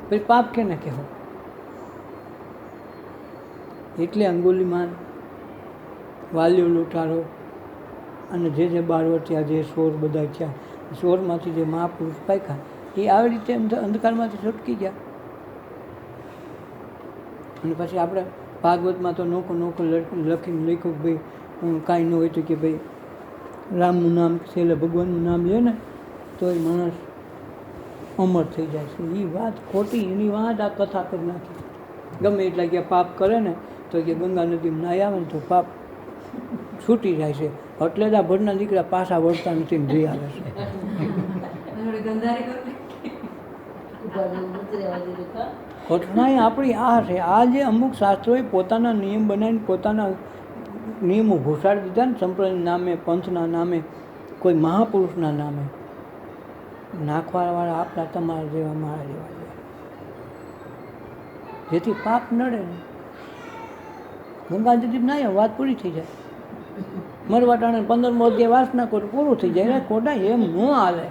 પછી પાપ કેને કહેવો? એટલે અંગુલીમાન, વાલીઓ લૂંટારો અને જે બાળવટિયા જે સોર બધા થયા, સોરમાંથી જે મહાપુરુષ પાક્યા એ આવી રીતે અંધકારમાંથી છટકી ગયા. અને પછી આપણે ભાગવતમાં તો નોખું લખીને લખ્યું કે ભાઈ કાંઈ ન હોય તો કે ભાઈ રામનું નામ છેલ્લે ભગવાનનું નામ લે ને તો એ માણસ અમર થઈ જાય છે. એ વાત ખોટી, એની વાત આ કથા કરી નાખી. ગમે એટલા કે પાપ કરે ને તો કે ગંગા નદીમાં નાહી આવે ને તો પાપ છૂટી જાય છે. એટલે જ આ ભરના દીકરા પાછા વળતા નથી ને જઈ આવે છે. કઠણાઈ આપણી આ છે. આ જે અમુક શાસ્ત્રોએ પોતાના નિયમ બનાવીને પોતાના નિયમો ઘોષાડી દીધા ને, સંપ્રદાયના નામે, પંથના નામે, કોઈ મહાપુરુષના નામે, નાખવાવાળા આપણા તમારા જેવા મારા જેવા છે, જેથી પાપ નડે ને. ગંગાજીથી ના વાત પૂરી થઈ જાય. મરવાટાણે 15મો અધ્યાય વાસના કરો પૂરું થઈ જાય. ખોટા એમ ન આવે.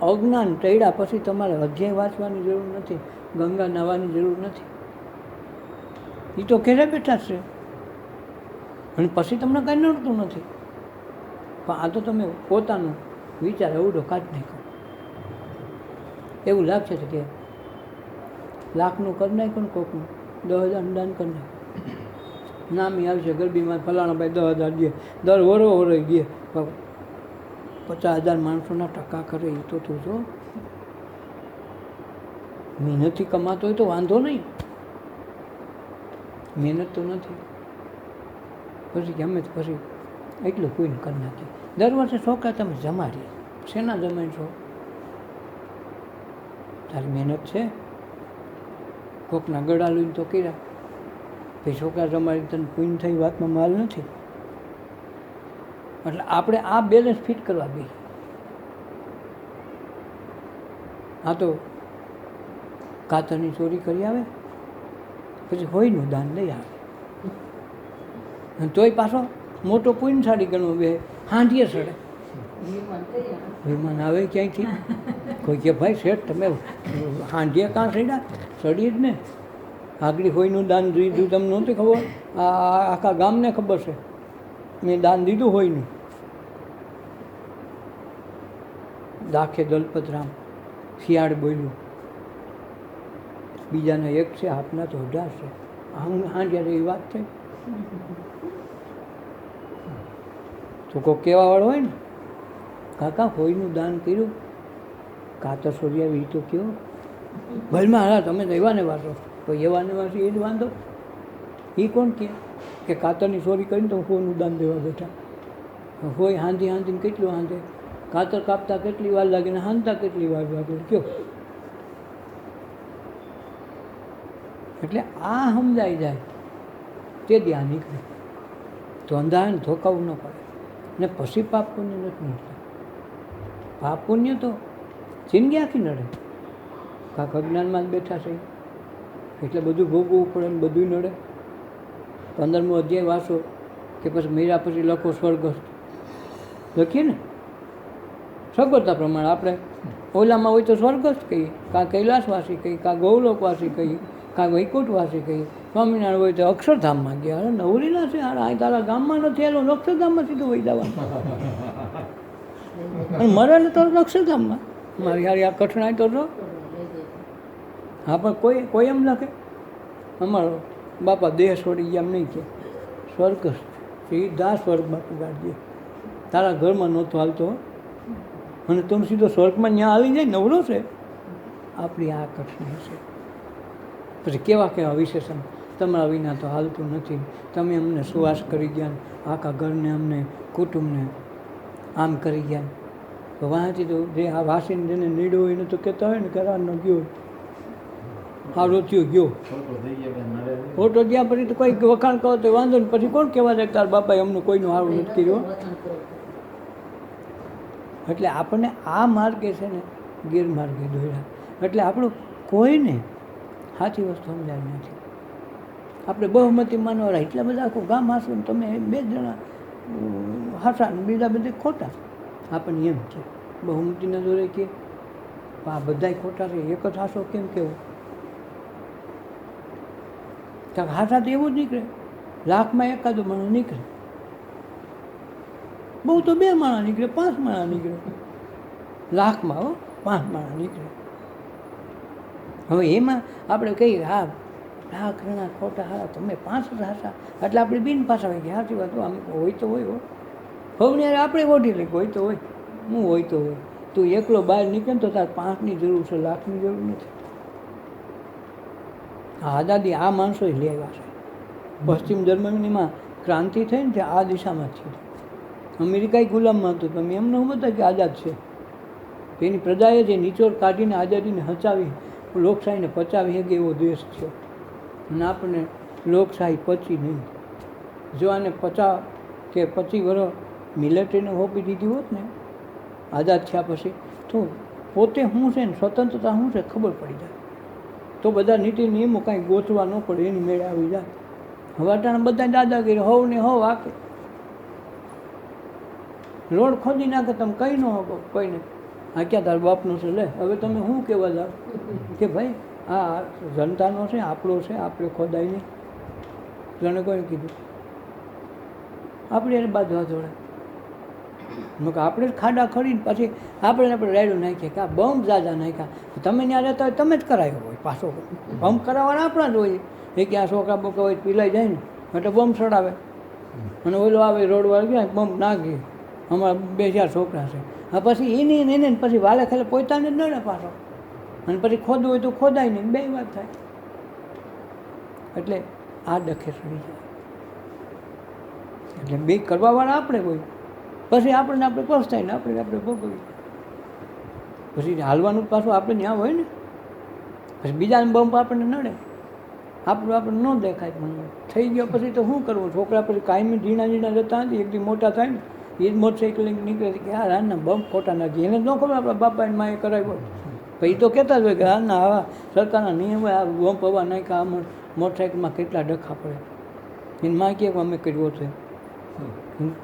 અજ્ઞાન ટળ્યા પછી તમારે અધ્યાય વાંચવાની જરૂર નથી, ગંગા નાહવાની જરૂર નથી. એ તો ઘેરે બેઠા છે અને પછી તમને કાંઈ નડતું નથી. પણ આ તો તમે પોતાનો વિચાર અવડો કાઢી નાખો. એવું લાગશે કે લાખનું કરી નાખ્યું ને કોકનું 10,000 દાન કરી નાખ્યું, નામી આવશે ગરબીમાં ફલાણા ભાઈ 10,000 દે, દર વરો દે, 50,000 માણસોના ટકા કરે. એ તો તું જો મહેનતથી કમાતો હોય તો વાંધો નહીં, મહેનત તો નથી. પછી ગમે તો પછી એટલું કોઈને કરી નાખીએ. દર વર્ષે છોકરા તમે જમાડીએ, શેના જમાઈ છો? તારી મહેનત છે? કોકના ગળા લઈને તો કર્યા, પછી છોકરા જમાડી તને પૂન થઈ વાતમાં માલ નથી. એટલે આપણે આ બેલેન્સ ફિટ કરવા દઈએ. આ તો કાતરની ચોરી કરી આવે, પછી હોયનું દાન લઈ આવે, અને તોય પાછો મોટો પુણ્યશાળી ગણવો બે હાંડીએ સડે. વિમાન આવે ક્યાંયથી? કોઈ કે ભાઈ શેઠ તમે હાંડીએ કાં સડ્યા? સડીએ જ ને. આગળ હોયનું દાન દીધું તમને નહોતી ખબર? આ આખા ગામને ખબર છે, મેં દાન દીધું હોયનું. દાખે દલપતરામ શિયાળ બોલ્યું, બીજાના 1 છે, આપના તો 18 છે. હાંડિયા એ વાત થઈ. તો કોઈ કહેવાવાળો હોય ને, કાકા હોયનું દાન કર્યું, કાતર સોર્યા, એ તો કહો ભલમાં. હા તમે તો એવાને વાંચો, તો એવાને વાંચી એ જ વાંધો. એ કોણ કહે કે કાતરની ચોરી કરીને તો હોયનું દાન દેવા બેઠા? હોય હાંધીને કેટલું હાંધે, કાતર કાપતા કેટલી વાર લાગે ને હાંધતા કેટલી વાર લાગે કયો? એટલે આ સમજાઈ જાય તે ધ્યાન નીકળે તો અંધારાને ધોકાવું ન પડે. ને પછી પાપ પુણ્ય નથી નડતા. પાપ પુણ્ય તો જિંદગી આખી નડે. કાંક અજ્ઞાનમાં જ બેઠા છે એટલે બધું ભોગવવું પડે ને બધું નડે. 15મો અધ્યાય વાંચો કે પછી મીરા પછી લખો સ્વર્ગસ્થ લખીએ ને, સગવડતા પ્રમાણે. આપણે ઓલામાં હોય તો સ્વર્ગસ્થ કહીએ, કાં કૈલાસવાસી કહીએ, કાં ગૌલોકવાસી કહીએ, કાં વૈકુંઠવાસી કહીએ. સ્વામિનારાયણ હોય તો અક્ષરધામમાં ગયા. અરે નવરીના છે, આ તારા ગામમાં નથી આવેલો, અક્ષરધામમાં સીધું વહી જવાનું. અને મરે તો અક્ષરધામમાં. મારી હારી આ કઠણાઈ તો જો. હા પણ કોઈ એમ લખે અમારો બાપા દેહ છોડી ગયા એમ નહીં કે સ્વર્ગસ્થ સીધા સ્વર્ગ બાપુ ગાડીએ. તારા ઘરમાં નહોતો હાલતો અને તમે સીધો સ્વર્ગમાં ત્યાં આવી જાય, નવરો છે. આપણી આ કઠણાઈ છે. પછી કેવા વિશેષણ તમારા વિના તો હાલતું નથી, તમે અમને સુવાસ કરી ગયા, આખા ઘરને અમને કુટુંબને આમ કરી ગયા. તો વાંચી તો જે આ વાસીને જેને નીડો હોય એને તો કહેતા હોય ને કે રાતનો ગયો સારો થયો ગયો ફોટો જ્યાં પછી તો કોઈ વખાણ કરો તો વાંધો ને પછી કોણ કહેવા જાય તાર બાપાએ અમને કોઈનું સારું નથી કર્યું. એટલે આપણને આ માર્ગે છે ને ગેરમાર્ગે દોર્યા. એટલે આપણું કોઈને સાચી વસ્તુ સમજાવી નથી. આપણે બહુમતી માનવાળા એટલા બધા આખું ગામ હાસું ને તમે 2 જણા હાસા ને બીજા બધે ખોટા. આપણને એમ છે બહુમતીના દોરે કે આ બધાય ખોટા છે, એક જ હાસો કેમ કેવું? કારણ હાસા તો એવું જ નીકળે, લાખમાં એકાદો માણસ નીકળે, બહુ તો 2 માણસ નીકળે, 5 માણસ નીકળે, લાખમાં 5 માણસ નીકળે. હવે એમાં આપણે કહીએ હા લાખ રણા ખોટા હારા, તમે 5 હાસા, એટલે આપણે બિન પાછા હોય કે સાચી વાત આમ હોય તો હોય. હવે આપણે ઓઢી લઈએ હોય તો હોય, હું હોય તો હોય. તું એકલો બહાર નીકળે તો તાર 5ની જરૂર છે, લાખની જરૂર નથી. આ આઝાદી આ માણસોએ લઈ આવ્યા છે. પશ્ચિમ જર્મનીમાં ક્રાંતિ થઈ ને ત્યાં આ દિશામાં જ છે. અમેરિકાએ ગુલામમાં હતું, તમે એમને હું બધા કે આઝાદ છે. એની પ્રજાએ જે નિચોડ કાઢીને આઝાદીને હચાવી, લોકશાહીને પચાવી શકે એવો દેશ છે. અને આપણને લોકશાહી પચી નહીં. જો આને 50 કે 25 વર્ષ મિલિટરીને હોપી દીધી હોત ને આઝાદ થયા પછી, તો પોતે શું છે ને સ્વતંત્રતા શું છે ખબર પડી જાય. તો બધા નીતિ નિયમો કાંઈ ગોતવા ન પડે, એની મેળે આવી જાય. હવે અટાણે બધા દાદાગીરી હોવ ને હોવ આકે રોડ ખોદી નાખે, તમે કહી ન હકો કોઈને આ ક્યાં તાર બાપનો છે લે. હવે તમે શું કહેવા જાઓ કે ભાઈ આ જનતાનો છે, આપણો છે, આપણે ખોદાય નહીં. જણે કોઈ કીધું આપણે એને બાંધવા જોડે આપણે જ ખાડા ખરીને પછી આપણે રાયડો નાખીએ કે આ બમ્પ જાજા નાખ્યા. તમે ત્યાં રહેતા હોય તમે જ કરાવ્યો હોય, પાછો બમ્પ કરાવવાના આપણા જ હોય. એ કે આ છોકરા બોકરા હોય પીલાઈ જાય ને એટલે બમ્પ ચડાવે, અને ઓલો આવે રોડવાળો ગયા બમ્પ નાખી. અમારા 2-4 છોકરા છે. હા પછી એને પછી વાલે ખાલે પોતાને જ નડે પાછો, અને પછી ખોદવું હોય તો ખોદાય નહીં, 2 વાત થાય. એટલે આ ડખે સડી જાય. એટલે 2 કરવાવાળા આપણે હોય, પછી આપણે પસ્તાય ને આપણે ભોગવીએ. પછી હાલવાનું પાછું આપણે ત્યાં હોય ને, પછી બીજાને બમ્પ આપણને નડે, આપણે ન દેખાય. પણ થઈ ગયો પછી તો શું કરવું? છોકરા પછી કાયમી ઝીણા જતા નથી, એકથી મોટા થાય ને એ જ મોટરસાઇકલ નીકળે છે કે હા રાના બમ્પ ખોટા નાખી. એને જ ન ખબર આપણા બાપાને માએ કરાવ્યો. પછી તો કહેતા જ હોય કે હાલના આવા સરકારના નિયમ હોય, આ બમ્પ હવા નાખ્યા, આ મોટરસાઇકલમાં કેટલા ડખા પડે. એની માં કહે અમે કર્યો છે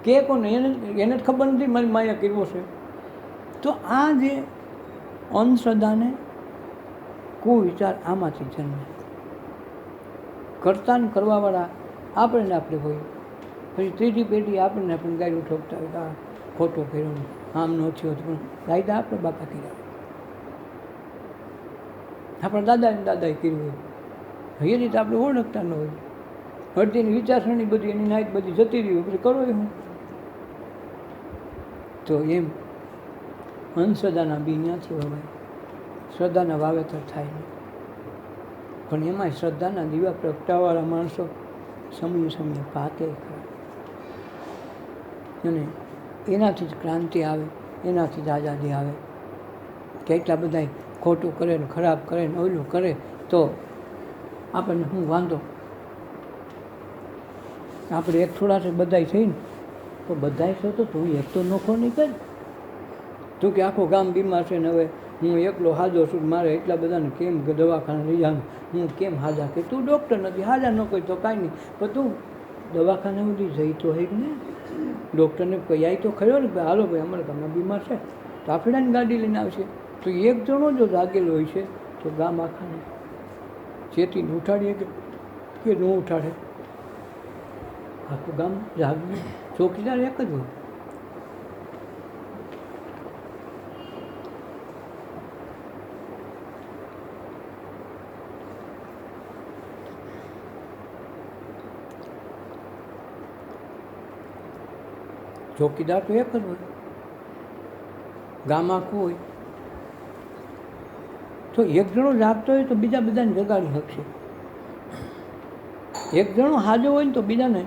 કે કોને એને જ ખબર નથી મારી માએ કર્યો છે. તો આ જે અંધશ્રદ્ધાને કુવિચાર આમાંથી જન્મે. કરતા ને કરવાવાળા આપણે હોય. પછી ત્રીજી પેઢી આપણને ગાયડું ઠોકતા હોય કે આ ખોટો કર્યો, આમ ન થયો, પણ કાયદા આપણે બાપા કર્યા, આપણા દાદાએ કર્યું હોય. એ રીતે આપણે ઓળખતા ન હોય. અડધીની વિચારસરણી બધી એની નાયત બધી જતી રહી હોય, પછી કરો એ હું. તો એમ અંધશ્રદ્ધાના બી ત્યાંથી વવાય, શ્રદ્ધાના વાવેતર થાય નહીં. પણ એમાંય શ્રદ્ધાના દીવા પ્રગટાવવાળા માણસો સમયે પાકે ખરા. અને એનાથી જ ક્રાંતિ આવે, એનાથી જ આઝાદી આવે. કેટલા બધા ખોટું કરે ને ખરાબ કરે ને ઓલું કરે તો આપણને શું વાંધો? આપણે એક થોડા છે બધાય થઈને, તો બધાય છો તો તું એક તો નોખો નહીં કર. તું કે આખું ગામ બીમાર છે ને હવે હું એકલો હાજો છું, મારે એટલા બધાને કેમ દવાખાને લઈ જવાનું, હું કેમ હાજા કે તું ડૉક્ટર નથી, હાજા ન કોઈ તો કાંઈ નહીં. પણ તું દવાખાને સુધી જઈ તો હોય ને, ડૉક્ટરને કહ્યા તો ખરો ને ભાઈ હાલો ભાઈ અમારા ગામમાં બીમાર છે, તો આપણાની ગાડી લઈને આવશે. તો એક જણો જો જાગેલો હોય છે તો ગામ આખાને ચેતીને ઉઠાડીએ કે ન ઉઠાડે, આખું ગામ જાગ્યું. ચોકીદાર એક જ હોય. ચોકીદાર તો એક જ હોય, ગામ આખું હોય. તો એક જણો જાગતો હોય તો બીજા બધાને જગાડી શકશે. એક જણો હાજો હોય ને તો બીજાને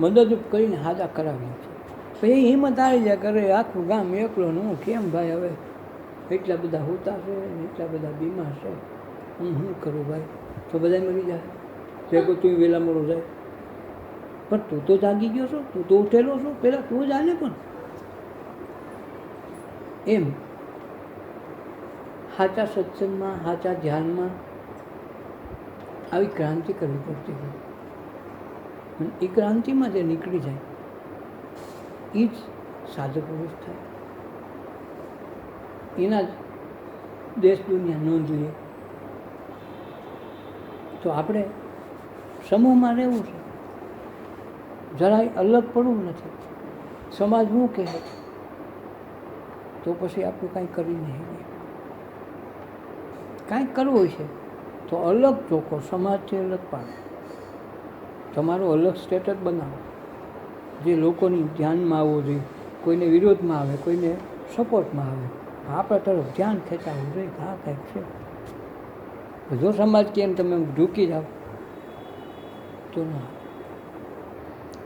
મદદરૂપ કરીને હાજા કરાવીએ છીએ. પછી હિંમત આવી જાય કરે આખું ગામ એકલો ને હું કેમ ભાઈ હવે એટલા બધા હોતા છે ને એટલા બધા બીમાર છે, હું શું કરું ભાઈ? તો બધા મરી જાય. ભેગો તું વહેલા મોડો જાય, પણ તું તો જાગી ગયો છો, તું તો ઉઠેલો છો, પહેલાં તું જ હાલે. પણ એમ સાચા સત્સંગમાં સાચા ધ્યાનમાં આવી ક્રાંતિ કરવી પડતી હોય. અને એ ક્રાંતિમાં જે નીકળી જાય એ જ સાધુ પુરુષ થાય. એના જ દેશ દુનિયા નોંધ લે. તો આપણે સમૂહમાં રહેવું છે, જરાય અલગ પડવું નથી. સમાજ શું કહે તો પછી આપણે કાંઈ કરી નહીં. કાંઈક કરવું છે તો અલગ ચોખ્ખો સમાજથી અલગ પાડો. તમારું અલગ સ્ટેટસ બનાવો જે લોકોની ધ્યાનમાં આવવું જોઈએ. કોઈને વિરોધમાં આવે, કોઈને સપોર્ટમાં આવે, આપણા તરફ ધ્યાન ખેંચાવવું જોઈએ. હા કંઈક છે. જો સમાજ કેમ તમે ઢૂકી જાઓ તો ના.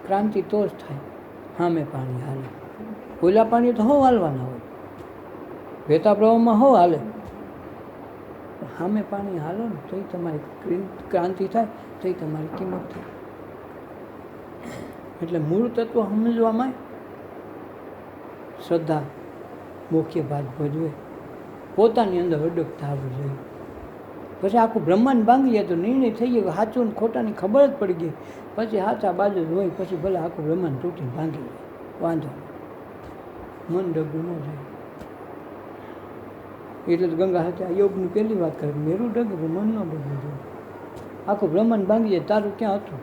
ક્રાંતિ તો જ થાય સામે પાણી હાલે. ઓલા પાણી તો હો હાલવાના હોય, વહેતા પ્રવાહમાં હો હાલે, સામે પાણી હાલો ને તો તમારી ક્રાંતિ થાય, તો તમારી કિંમત થાય. એટલે મૂળ તત્વ સમજવામાં શ્રદ્ધા મુખ્ય ભાગ ભજવે. પોતાની અંદર અડગતા આવવું જોઈએ. પછી આખું બ્રહ્માંડ ભાંગી જાય તો નિર્ણય થઈ ગયો, સાચું ને ખોટાની ખબર જ પડી ગઈ. પછી સાચા બાજુ જ હોય, પછી ભલે આખું બ્રહ્માંડ તૂટીને ભાંગી જાય, વાંધો મન ડગવું ન જાય. એટલે તો ગંગા સાથે યોગની પહેલી વાત કરે, મેરું ડગે પણ મન ન ડગવું જોઈએ. આખું બ્રહ્માંડ ભાંગી જાય, તારું ક્યાં હતું?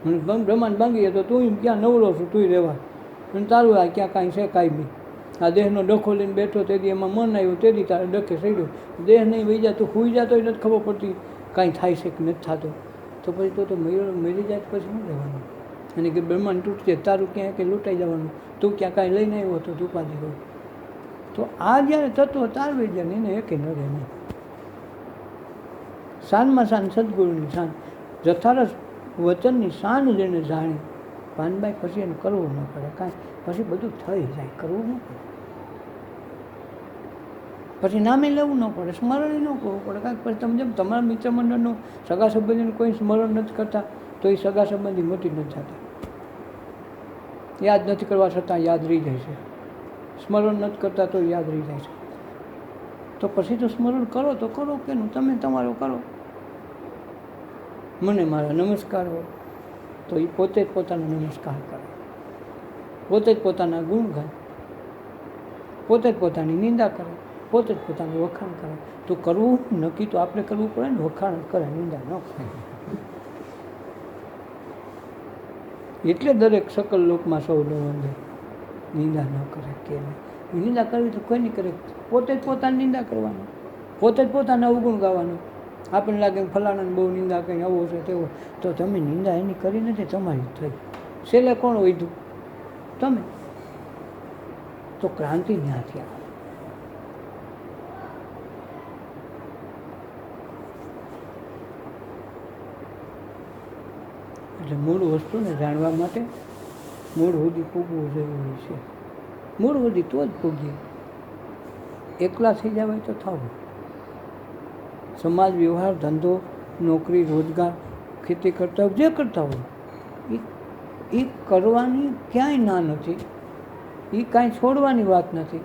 અને બ્રહ્માંડ ભાંગી જાય તો તું ક્યાં નવરો છું, તું રહેવા, અને તારું આ ક્યાં કાંઈ છે કાંઈ બી. આ દેહનો ડખો લઈને બેઠો તેથી એમાં મન આવ્યું, તેથી તારે ડખે સડ્યું. દેહ નહીં વહી જાય તો ખુઈ જતો એ નથી ખબર પડતી કાંઈ થાય છે કે નથી થતું. તો પછી તો મરી જાય પછી શું રહેવાનું? અને કે બ્રહ્માંડ તૂટી જાય, તારું ક્યાં કંઈ લૂંટાઈ જવાનું, તું ક્યાં કાંઈ લઈને આવ્યો હતો તું ઉપાધિ હોય. તો આ જ્યારે તત્વ તારવી જાય એને એકે ન રહે નહીં. શાનમાં શાન સદગુરુની શાન, જથારસ વચનની શાન જેને જાણે પાનબાઈ પછી એને કરવું ન પડે કાંઈ. પછી બધું થઈ જાય, કરવું ન પડે. પછી નામે લેવું ન પડે, સ્મરણ ન કરવું પડે કાંઈક. પછી તમે જેમ તમારા મિત્ર મંડળનું સગા સંબંધીનું કોઈ સ્મરણ નથી કરતા તો એ સગા સંબંધી મોટી નથી થતા. યાદ નથી કરવા છતાં યાદ રહી જાય છે. સ્મરણ નથી કરતા તો યાદ રહી જાય છે. તો પછી તો સ્મરણ કરો તો કરો કેનું, તમે તમારું કરો. મને મારા નમસ્કાર હોય તો એ પોતે જ પોતાનો નમસ્કાર કરે, પોતે જ પોતાના ગુણ ગાય, પોતે જ પોતાની નિંદા કરે, પોતે જ પોતાનું વખાણ કરે. તો કરવું નક્કી તો આપણે કરવું પડે ને, વખાણ કરે નિંદા ન કરે. એટલે દરેક સકલ લોકમાં સૌ વંદે, નિંદા ન કરે કે નિંદા કરવી તો કોઈ નહીં કરે. પોતે જ પોતાની નિંદા કરવાની, પોતે જ પોતાના અવગુણ ગાવાનું. આપણને લાગે ફલાણાને બહુ નિંદા કંઈ આવો છે તેવો, તો તમે નિંદા એની કરી નથી, તમારી થઈ. છેલ્લે કોણ વધ્યું? તમે. તો ક્રાંતિ ત્યાંથી આવે. એટલે મૂળ વસ્તુને જાણવા માટે મૂળ સુધી પૂગવું જરૂરી છે. મૂળ સુધી તો જ પૂગીએ. એકલા થઈ જવાય તો થવું. સમાજ વ્યવહાર ધંધો નોકરી રોજગાર ખેતી કરતા હોય જે કરતા હોય એ કરવાની ક્યાંય ના નથી, એ કાંઈ છોડવાની વાત નથી.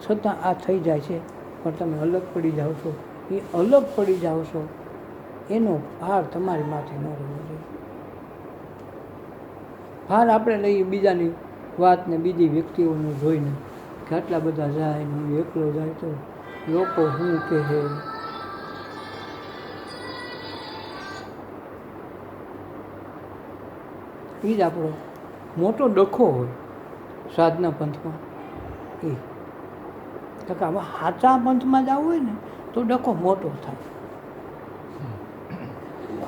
છતાં આ થઈ જાય છે. પણ તમે અલગ પડી જાઓ છો, એ અલગ પડી જાઓ છો એનો ભાર તમારી માથે ન રહેવો જોઈએ. ભાર આપણે લઈએ બીજાની વાતને, બીજી વ્યક્તિઓને જોઈને કે આટલા બધા જાય ને હું એકલો જાય તો લોકો શું કહે. એ જ આપણો મોટો ડખો હોય સાધના પંથમાં. એ તો કે આવા સાચા પંથમાં જવું હોય ને તો ડખો મોટો થાય.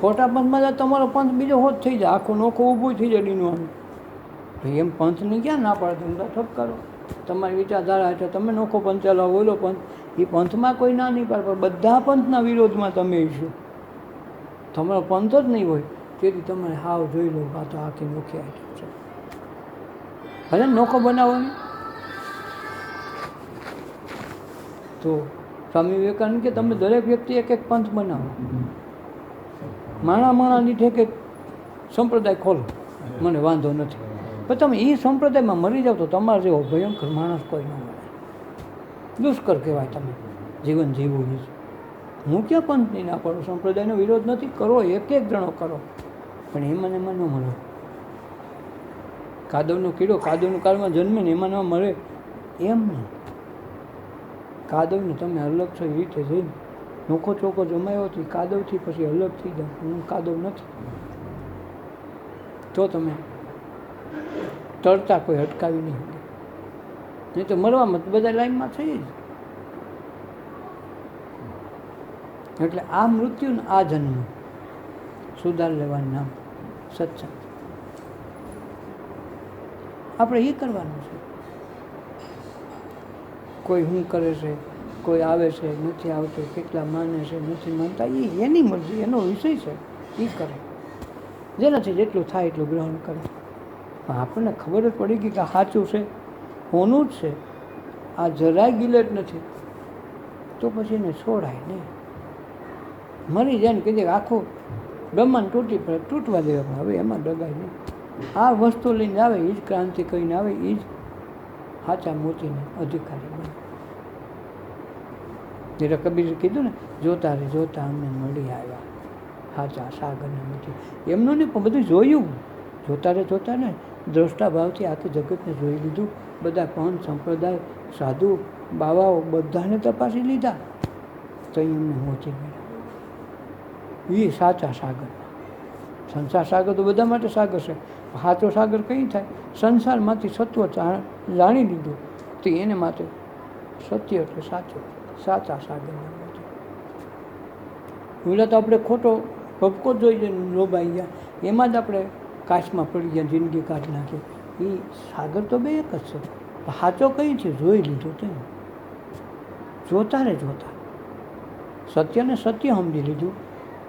ખોટા પંથમાં જાય તમારો પંથ બીજો હોત થઈ જાય, આખો નોખો ઊભું થઈ જાય ડીનવાનું. એમ પંથની ક્યાં ના પાડે? તમે ઠપ કરો તમારી વિચારધારા હેઠળ તમે નોખો પંથ ચલાવો, ઓલો પંથ. એ પંથમાં કોઈ ના નહીં પાડે, પણ બધા પંથના વિરોધમાં તમે છો. તમારો પંથ જ નહીં હોય તેથી તમારે હાવ જોઈ લો આ તો આખી નોખી આઈટમ છે. ભલે નોખો બનાવવાની તો સ્વામી વિવેકાનંદ કે તમે દરેક વ્યક્તિ એક એક પંથ બનાવો, માણા દીઠ એક એક સંપ્રદાય ખોલો, મને વાંધો નથી. પણ તમે એ સંપ્રદાયમાં મરી જાઓ તો તમારા જેવો ભયંકર માણસ કોઈ ન મળે. દુષ્કર કહેવાય તમે જીવન જીવવું છે. હું ક્યાં પંથની ના પાડું, સંપ્રદાયનો વિરોધ નથી, કરો એક એક જણો કરો, પણ એમાં એમાં ન મળે. કાદવનો કીડો કાદવનું કાળમાં જન્મે ને એમાં ન મળે એમ નહીં. કાદવને તમે અલગ છો એ રીતે જઈને નોખો ચોખ્ખો જમાયો હતી કાદવથી પછી અલગ થઈ જાઓ. હું કાદવ નથી. તો તમે તરતા કોઈ અટકાવી નહીં શકે, નહીં તો મરવામાં બધા લાઈનમાં થઈ જ. એટલે આ મૃત્યુ ને આ જન્મ સુધાર લેવાનું નામ સત્સંગ. આપણે એ કરવાનું છે. કોઈ શું કરે છે, કોઈ આવે છે નથી આવતો, કેટલા માને છે નથી માનતા, એ એની મરજી, એનો વિષય છે, એ કરે. જેનાથી જેટલું થાય એટલું ગ્રહણ કરે. પણ આપણને ખબર જ પડી ગઈ કે સાચું છે, હોનું જ છે, આ જરાય ગિલેટ નથી, તો પછી એને છોડાય નહીં. મરી જાય ને કીધે આખું બ્રહ્માંડ તૂટી પડે, તૂટવા દેવા, પણ હવે એમાં ડગાય નહીં. આ વસ્તુ લઈને આવે એ જ ક્રાંતિ કરીને આવે, એ જ સાચા મોતીને અધિકારી બને. એટલે કબીરે કીધું ને, જોતા રે જોતા અમને મળી આવ્યા સાચા સાગરના મોતી. એમનું નહીં પણ બધું જોયું. જોતા ને દ્રષ્ટા ભાવથી આખી જગતને જોઈ લીધું. બધા પંથ સંપ્રદાય સાધુ બાવાઓ બધાને તપાસી લીધા, તો એમને મોતી મળ્યા. એ સાચા સાગર. સંસાર સાગર તો બધા માટે સાગર છે. સાચો સાગર કઈ થાય? સંસારમાંથી સત્વ જાણી લીધું તો એને માટે સત્ય એટલે સાચું, સાચા સાગરના મોતી. ઓલા તો આપણે ખોટો ભપકો જોઈ જઈને લોભાઈ ગયા, એમાં જ આપણે કાચમાં પડી ગયા, જિંદગી કાઢી નાખી. એ સાગર તો બે એક જ છે. સાચો કઈ છે? જોઈ લીધું તે. જોતા રે જોતા સત્યને સત્ય સમજી લીધું,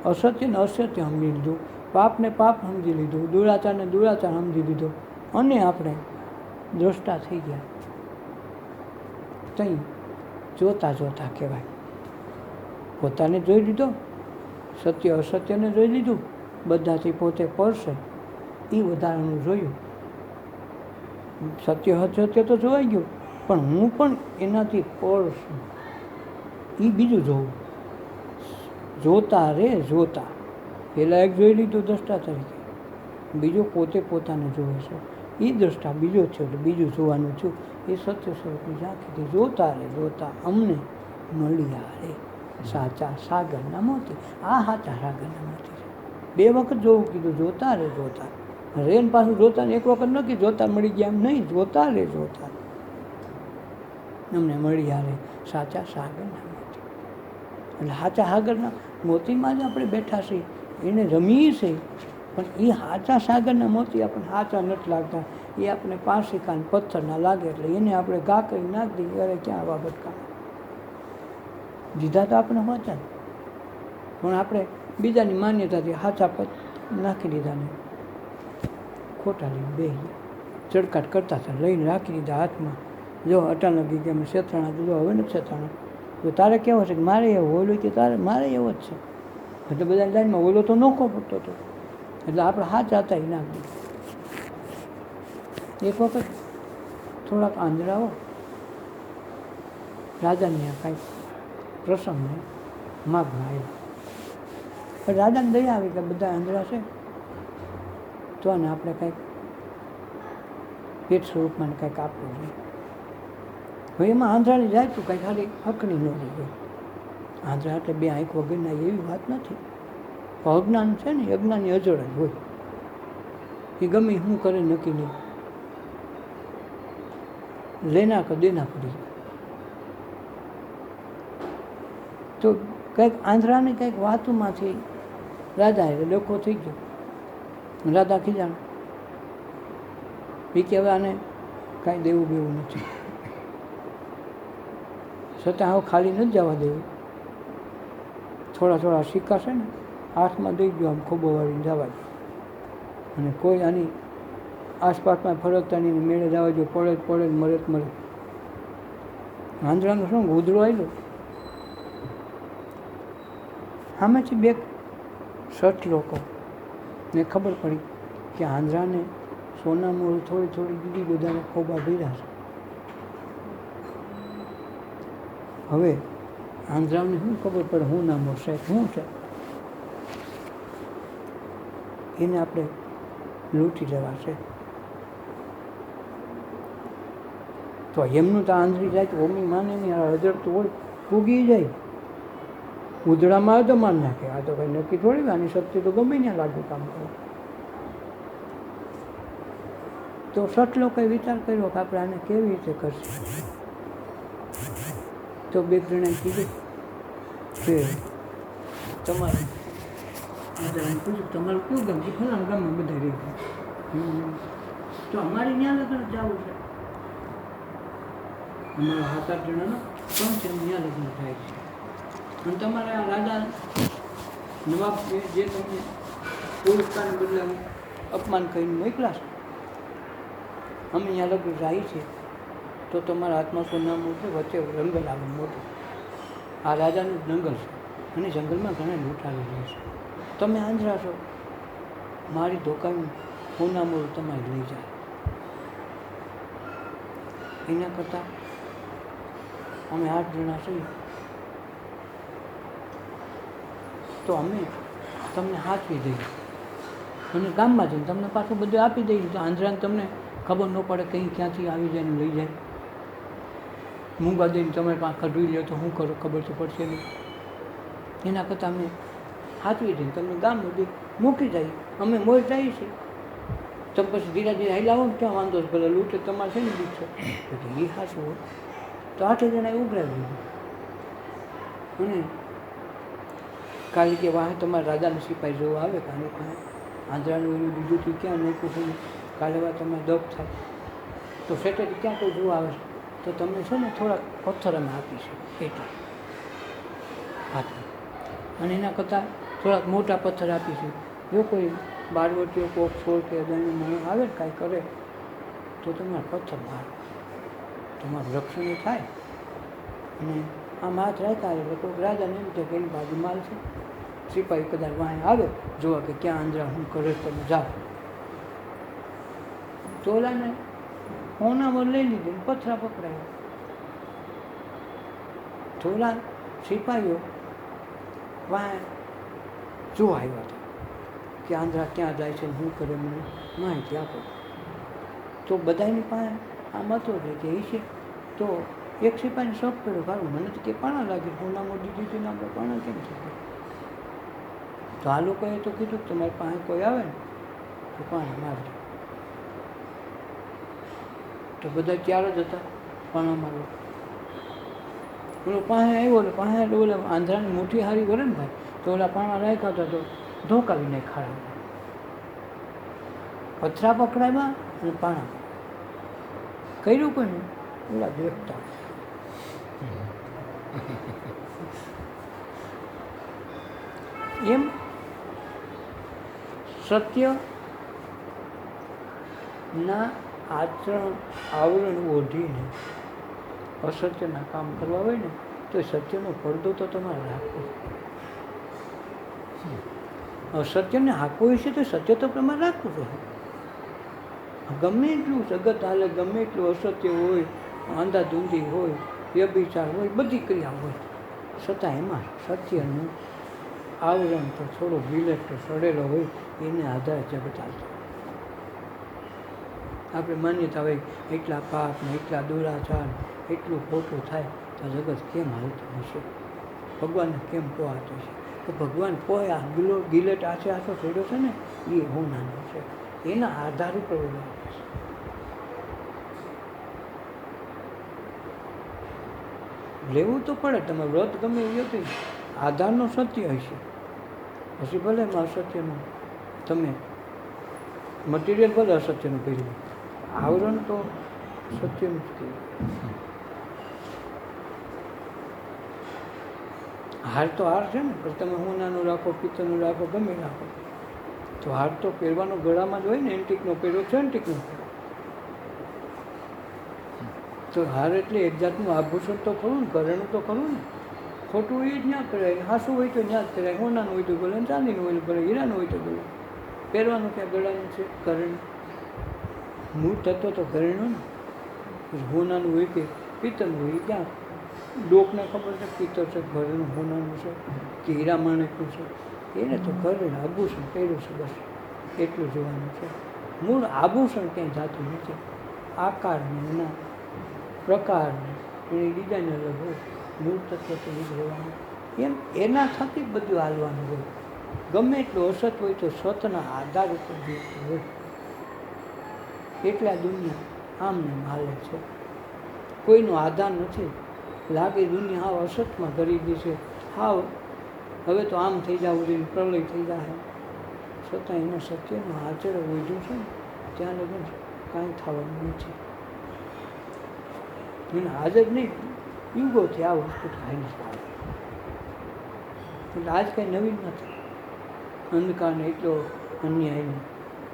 અસત્યને અસત્ય સમજી લીધું, પાપને પાપ સમજી લીધું, દુરાચારને દુરાચાર સમજી લીધો, અને આપણે દ્રષ્ટા થઈ ગયા. તઈ જોતા જોતા કહેવાય. પોતાને જોઈ લીધો, સત્ય અસત્યને જોઈ લીધું, બધાથી પોતે પડશે એ વધારાનું જોયું. સત્ય અસત્ય તો જોવાઈ ગયું, પણ હું પણ એનાથી પડશું એ બીજું જોવું. જોતા રે જોતા. પહેલાં એક જોઈ લીધું દ્રષ્ટા તરીકે, બીજો પોતે પોતાને જોવે છે એ દ્રષ્ટા બીજો છે, એટલે બીજું જોવાનું છું. એ સત્ય સ્વરૂપની ઝાંખીથી જોતા રે જોતા અમને મળ્યા રે સાચા સાગરના મોતી. આ સાચા સાગરના મોતી છે. બે વખત જોવું કીધું, જોતા રે જોતા. રેન પાછું જોતા ને એક વખત ન કીધું જોતા મળી ગયા એમ નહીં, જોતા રે જોતા અમને મળ્યા રે સાચા સાગરના મોતી. એટલે સાચા સાગરના મોતીમાં જ આપણે બેઠા છીએ, એને રમીએ છીએ, પણ એ સાચા સાગરના મોતી આપણને સાચા નથી લાગતા. એ આપણે પાંસિકા ને પથ્થરના લાગે એટલે એને આપણે ઘા કરી નાખી દઈએ, અરે ક્યાં આવા બટકા દીધા તો આપણે હોતા જ, પણ આપણે બીજાની માન્યતાથી સાચા નાખી દીધા ને ખોટા લઈને બે ચડકાટ કરતા હતા, લઈને રાખી દીધા હાથમાં. જો અટાણક કે અમે શેતરાણા, જો હવે નથી શેતરાણા, તો તારે કેવો છે કે મારે એવો ઓલો કે તારે મારે એવો જ છે. એટલે બધા લાઈનમાં ઓલો તો નોખો પડતો હતો, એટલે આપણે હાથ હતા એ નાખી દીધું. એક વખત થોડાક આંધળાઓ રાજાને કાંઈક પ્રસંગને માગમાં આવ્યા. પણ રાજાને દયા આવી કે બધા આંધળા છે તો આને આપણે કંઈક પેટ સ્વરૂપમાં કંઈક આપવું જોઈએ. હવે એમાં આંધળાની જાય તો કંઈ ખાલી હકની ન રહી ગઈ. આંધળા એટલે બે આંખ વગરના એવી વાત નથી. અજ્ઞાન છે ને, અજ્ઞાનની અજળ જ હોય, એ ગમે શું કરે નક્કી નહીં, લેના કે દેના પડી જાય. તો કંઈક આંધળાની કંઈક વાતોમાંથી રાજા એટલે ડખો થઈ ગયો. રાજા ખીજાણ એ કે હવે આને કાંઈ દેવું બેવું નથી, છતાં હવે ખાલી નથી જવા દેવું. થોડા થોડા સિક્કા છે ને હાથમાં દઈ ગયો, આમ ખોબો વાળીને જવા દે. અને કોઈ આની આસપાસમાં ફરકતા નહીં, મેળે જવા જો પડે જ પડે, મરે જ મરે. આંધળાનું શું ઉધડો આવેલો, સામેથી બે શઠ લોકો ને ખબર પડી કે આંધળાને સોનામાં થોડી થોડી દીધી, બધાને ખોબા ભર્યા છે. હવે આંધળાને શું ખબર પડે હું નામ છે શું છે, એને આપણે લૂંટી લેવા છે. તો એમનું તો આંધળી જાય તો ઓમી માને નહીં, હજર તો હોય ઉગી જાય, ઉધડામાં આવે તો માન નાખે. આ તો કંઈ નક્કી થોડી, આની શક્તિ તો ગમે ત્યાં લાગુ કામ કરે. તો સટ લોકોએ વિચાર કર્યો કે આપણે આને કેવી રીતે કરશું. તો બે જણાએ કીધું કે તમારે પૂછ્યું તમારું કયું ગામ છે, ફલાણા ગામમાં બધા રહી ગયા. તો અમારે ત્યાં લગ્ન જવું છે, અમારા 7-8 જણાનો પણ છે, ત્યાં લગ્ન થાય છે. અને તમારા રાજા નવાબ જે તમને પુરસ્કારને બદલે અપમાન કરીને મોકલા છે, અમે ત્યાં લગ્ન જાય છે. તો તમારા હાથમાં સોનાનું છે, વચ્ચે જંગલ આવે મોટું, આ રાજાનું જંગલ છે, અને જંગલમાં ઘણા લૂંટાવી રહે છે. તમે આંધળા છો, મારી ધોકાવી સોનામોર તમારે લઈ જાય. એના કરતાં અમે 8 જણા છીએ, તો અમે તમને હાથવી દઈએ અને ગામમાં જઈને તમને પાછું બધું આપી દઈએ. તો આંધળાને તમને ખબર ન પડે કંઈ ક્યાંથી આવી જાય ને લઈ જાય. મૂંગા દઈને તમે પાસે કઢવી લે તો શું કરો, ખબર તો પડશે નહીં. એના કરતાં અમે હાથવી દઈને તમને ગામ સુધી મૂકી જઈએ, અમે મોર જઈએ છીએ. તમે પછી ધીરે ધીરે હિલાવો ને ક્યાં વાંધો છે, ભલે લૂંટે તમારે છે ને દીક છે. એટલે એ હાથવું હોય તો 8 જણાએ ઉઘરાવી દીધું. અને કાલે કે વાહે તમારા રાજાનો સિપાહી જોવા આવે, કાલે પાસે આંધળાનું એનું બીજું થી ક્યાં નોકું છે, કાલે વા તમે દબ થાય તો સેટેથી ક્યાં કોઈ જોવા આવે તો તમને છે ને થોડાક પથ્થર અમે આપીશું એટલા હાથમાં, અને એના કરતાં થોડાક મોટા પથ્થર આપીશું. જો કોઈ બારવટીઓ કોક છોડ કે દહીંનું મને આવે ને કાંઈ કરે તો તમારા પથ્થર મારો, તમારું રક્ષણ થાય. અને આમ હાથ રાખ્યા એટલે કોઈક રાજાને એમ કે એની બાજુ માલ છે, સિપાહી કદાચ વાંહે આવે જોવા કે ક્યાં આંધળા શું કરે તમે જાઓ. ચોલાને હોનામાં લઈ લીધી, પથરા પકડાયા. ચોલા સિપાહીઓ વાંહે જોવા આવ્યા હતા કે આંધળા ક્યાં જાય છે, શું કરે, મને માહિતી આપો. તો બધાની પાસે આમ હતો કે એ છે. તો એક સિપાહીને શોખ કર્યો, કારણ મને તો કે પાણા લાગે, હોનામાં દીધી હતી ને આપણે પાણા કેમ છે. તો આ લોકોએ તો કીધું કે તમારી પાસે કોઈ આવે ને તો પાણા મારજો. તો બધા ચાર જ હતા પાણા મારવા. ઓલો પાસે આવ્યો, એટલે પાસે ઓલા આંધળાની મુઠ્ઠી હારી કરે ને ભાઈ, તો ઓલા પાણા રાખ્યા હતા તો ધોકાવીને ખાડા, પથરા પકડાવ્યા અને પાણા કર્યું કોને, ઓલા દેખતા. એમ સત્યના આવરણ ઓઢીને અસત્યના કામ કરવા હોય ને તો સત્યનો પડદો તો તમારે રાખવો. અસત્યને હાંકવું છે તો સત્ય તો તમારે રાખવું જોઈએ. ગમે એટલું જગત હાલે, ગમે એટલું અસત્ય હોય, આંધાધૂંધી હોય, વ્યભિચાર હોય, બધી ક્રિયા હોય, છતાં એમાં સત્યનું આવરણ તો થોડો વિલેટ તો સડેલો હોય, એને આધારે જગત હાલતો. આપણે માન્યતા હોય એટલા પાપ ને એટલા દુરાચાર, એટલું ખોટું થાય તો જગત કેમ હાલતું હશે, ભગવાનને કેમ પોહાતું હશે. તો ભગવાન પોહે આ ગિલેટ આછે આછો છેડ્યો છે ને એ હું નાનો છે, એના આધાર ઉપર ઉભા છે. લેવું તો પડે, તમે વ્રત ગમે એ હતું આધારનો સત્ય હશે, પછી ભલે એમાં અસત્યનું તમે મટીરિયલ ભલે અસત્યનું કર્યું, આવરણ તો સત્યનું જ કર્યું. હાર તો હાર છે ને, પણ તમે સોનાનું રાખો, પિત્તળનું રાખો, ગમે રાખો, તો હાર તો પહેરવાનો ગળામાં જ હોય ને, એન્ટિકનો પહેર્યો છે, એન્ટિકનો પહેર્યો. તો હાર એટલે એક જાતનું આભૂષણ તો ખરું ને, ઘરેણું તો ખરું ને. ખોટું હોય જ ના કરાય, હાસું હોય તો ત્યાં જ કરાય. સોનાનું હોય તો ભલે, ચાંદીનું હોય તો ભલે, હીરાનું હોય તો ભલે. પહેરવાનું ક્યાં ગળાનું છે ઘરેણું. મૂળ તત્વ તો ઘરેણું ને. સોનાનું હોય કે પિત્તળનું હોય, ક્યાં લોકને ખબર છે પિત્તળ છે, ઘરેણું સોનાનું છે કે હીરા માણેકનું છે. એને તો ઘરેણું આભૂષણ પહેર્યું છે, બસ એટલું જોવાનું છે. મૂળ આભૂષણ ક્યાંય જાતું નથી. આકારને એના પ્રકારને એની ડિઝાઇન અલગ હોય, મૂળ તત્વ તો એ જ રહેવાનું. એમ એના થકી બધું હાલવાનું હોય. ગમે એટલું અસત હોય તો સતના આધાર ઉપર જીવતું હોય. એટલા દુનિયા આમને હાલે છે, કોઈનો આધાર નથી. લાગે દુનિયા હાવ અસતમાં કરી ગઈ છે, હાવ હવે તો આમ થઈ જવું જોઈએ, પ્રલય થઈ જાય. છતાં એના સત્યનો આચરણ વધ્યું છે ને, ત્યાં લગન કાંઈ થવાનું નથી. એને હાજર નહીં, યુગોથી આ વસ્તુ થાય છે. એટલે આજ કાંઈ નવીન નથી. અંધકારને એટલો અન્યાય નહીં.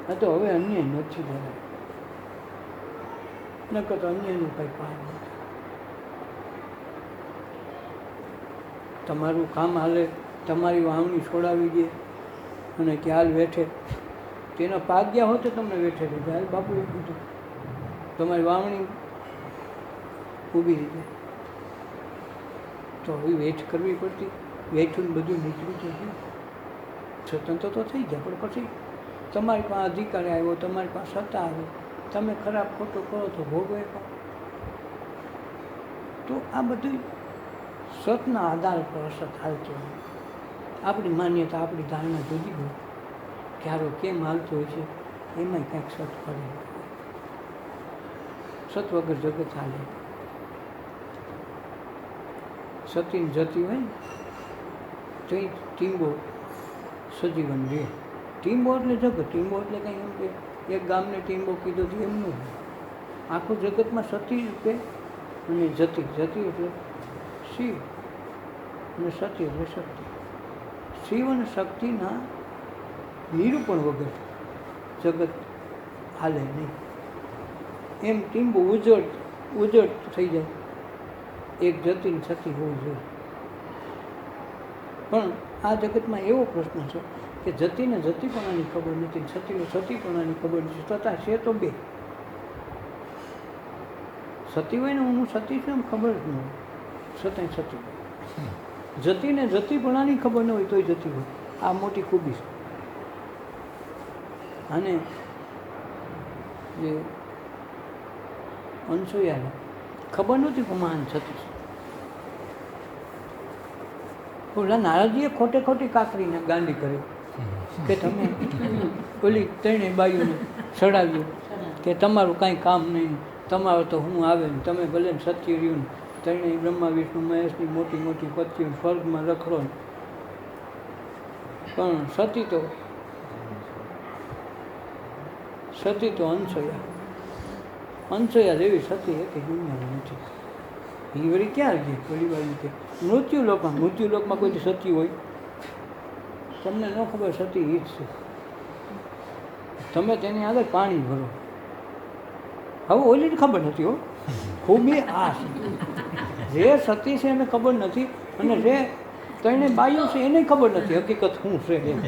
આ તો હવે અન્યાય નથી જરાય. નકર તો અન્યાયનું કંઈ પાર નથી. તમારું કામ હાલે, તમારી વાવણી છોડાવી દે અને ક્યાલ વેઠે, તેના પાક ગયા હોત તો તમને વેઠે દીધા. હાલ બાપુએ કીધું તમારી વાવણી ઊભી રીતે તો હવે વેઠ કરવી પડતી. વેઠું બધું નીકળ્યું તો ગયું, સ્વતંત્ર તો થઈ ગયા. પણ પછી તમારી પાસે અધિકાર આવ્યો, તમારી પાસે સત્તા આવી, તમે ખરાબ ખોટું કરો તો ભોગવે. તો આ બધું સતના આધાર પર અસત હાલતું હોય. આપણી માન્યતા, આપણી ધારણા જુદી હોય. ક્યારો કેમ હાલતું હોય છે એમાંય કંઈક સત પડે. સત વગર જગત હાલે. સતી જતી હોય ને તો એ ટીંબો સજીવન રહે. ટીંબો એટલે જગત. ટીંબો એટલે કંઈ એમ કે એક ગામને ટીંબો કીધો તો એમનું આખું જગતમાં સતી રૂપે અને જતી. જતી એટલે શિવ અને સતી એટલે શક્તિ. શિવ અને શક્તિના નિરૂપણ વગર જગત હાલે નહીં. એમ ટીંબો ઉજળ થઈ જાય. એક જતી ને સતી હોવું જોઈએ. પણ આ જગતમાં એવો પ્રશ્ન છે કે જતીને જતીપણાની ખબર નથી, સતીને સતીપણાની ખબર નથી. છતાં છે તો બે. સતી હોય ને હું સતી છું એમ ખબર જ ન હોય, છતાંય સતી હોય. જતીને જતીપણાની ખબર ન હોય તોય જતી હોય. આ મોટી ખૂબી છે. અને જે અનસૂયાને ખબર નહોતી કે મહાન સતી છે. ઓલા નારદજીએ ખોટે ખોટી કાકરીને ગાંડી કરી કે તમે ઓલી ત્રણેય બાઈઓને ચડાવ્યું કે તમારું કાંઈ કામ નહીં, તમારો તો હું આવે ને તમે ભલે ને સત્ય રહ્યું ને ત્રણેય બ્રહ્મા વિષ્ણુ મહેશની મોટી મોટી પત્નીઓ સ્વર્ગમાં રખડો ને. પણ સતી તો અંશયા જેવી સતી એકે દુનિયામાં નથી. એ વળી ક્યાં ગઈ? વળી વાળી કે મૃત્યુલોકમાં કોઈ સતી હોય? તમને ન ખબર, સતી એ જ છે. તમે તેની આગળ પાણી ભરો. હવે ઓલીને ખબર નથી હો, ખૂબી આ છે. જે સતી છે એને ખબર નથી, અને જે ત્રણે બાઈઓ છે એને ખબર નથી હકીકત શું છે એમ.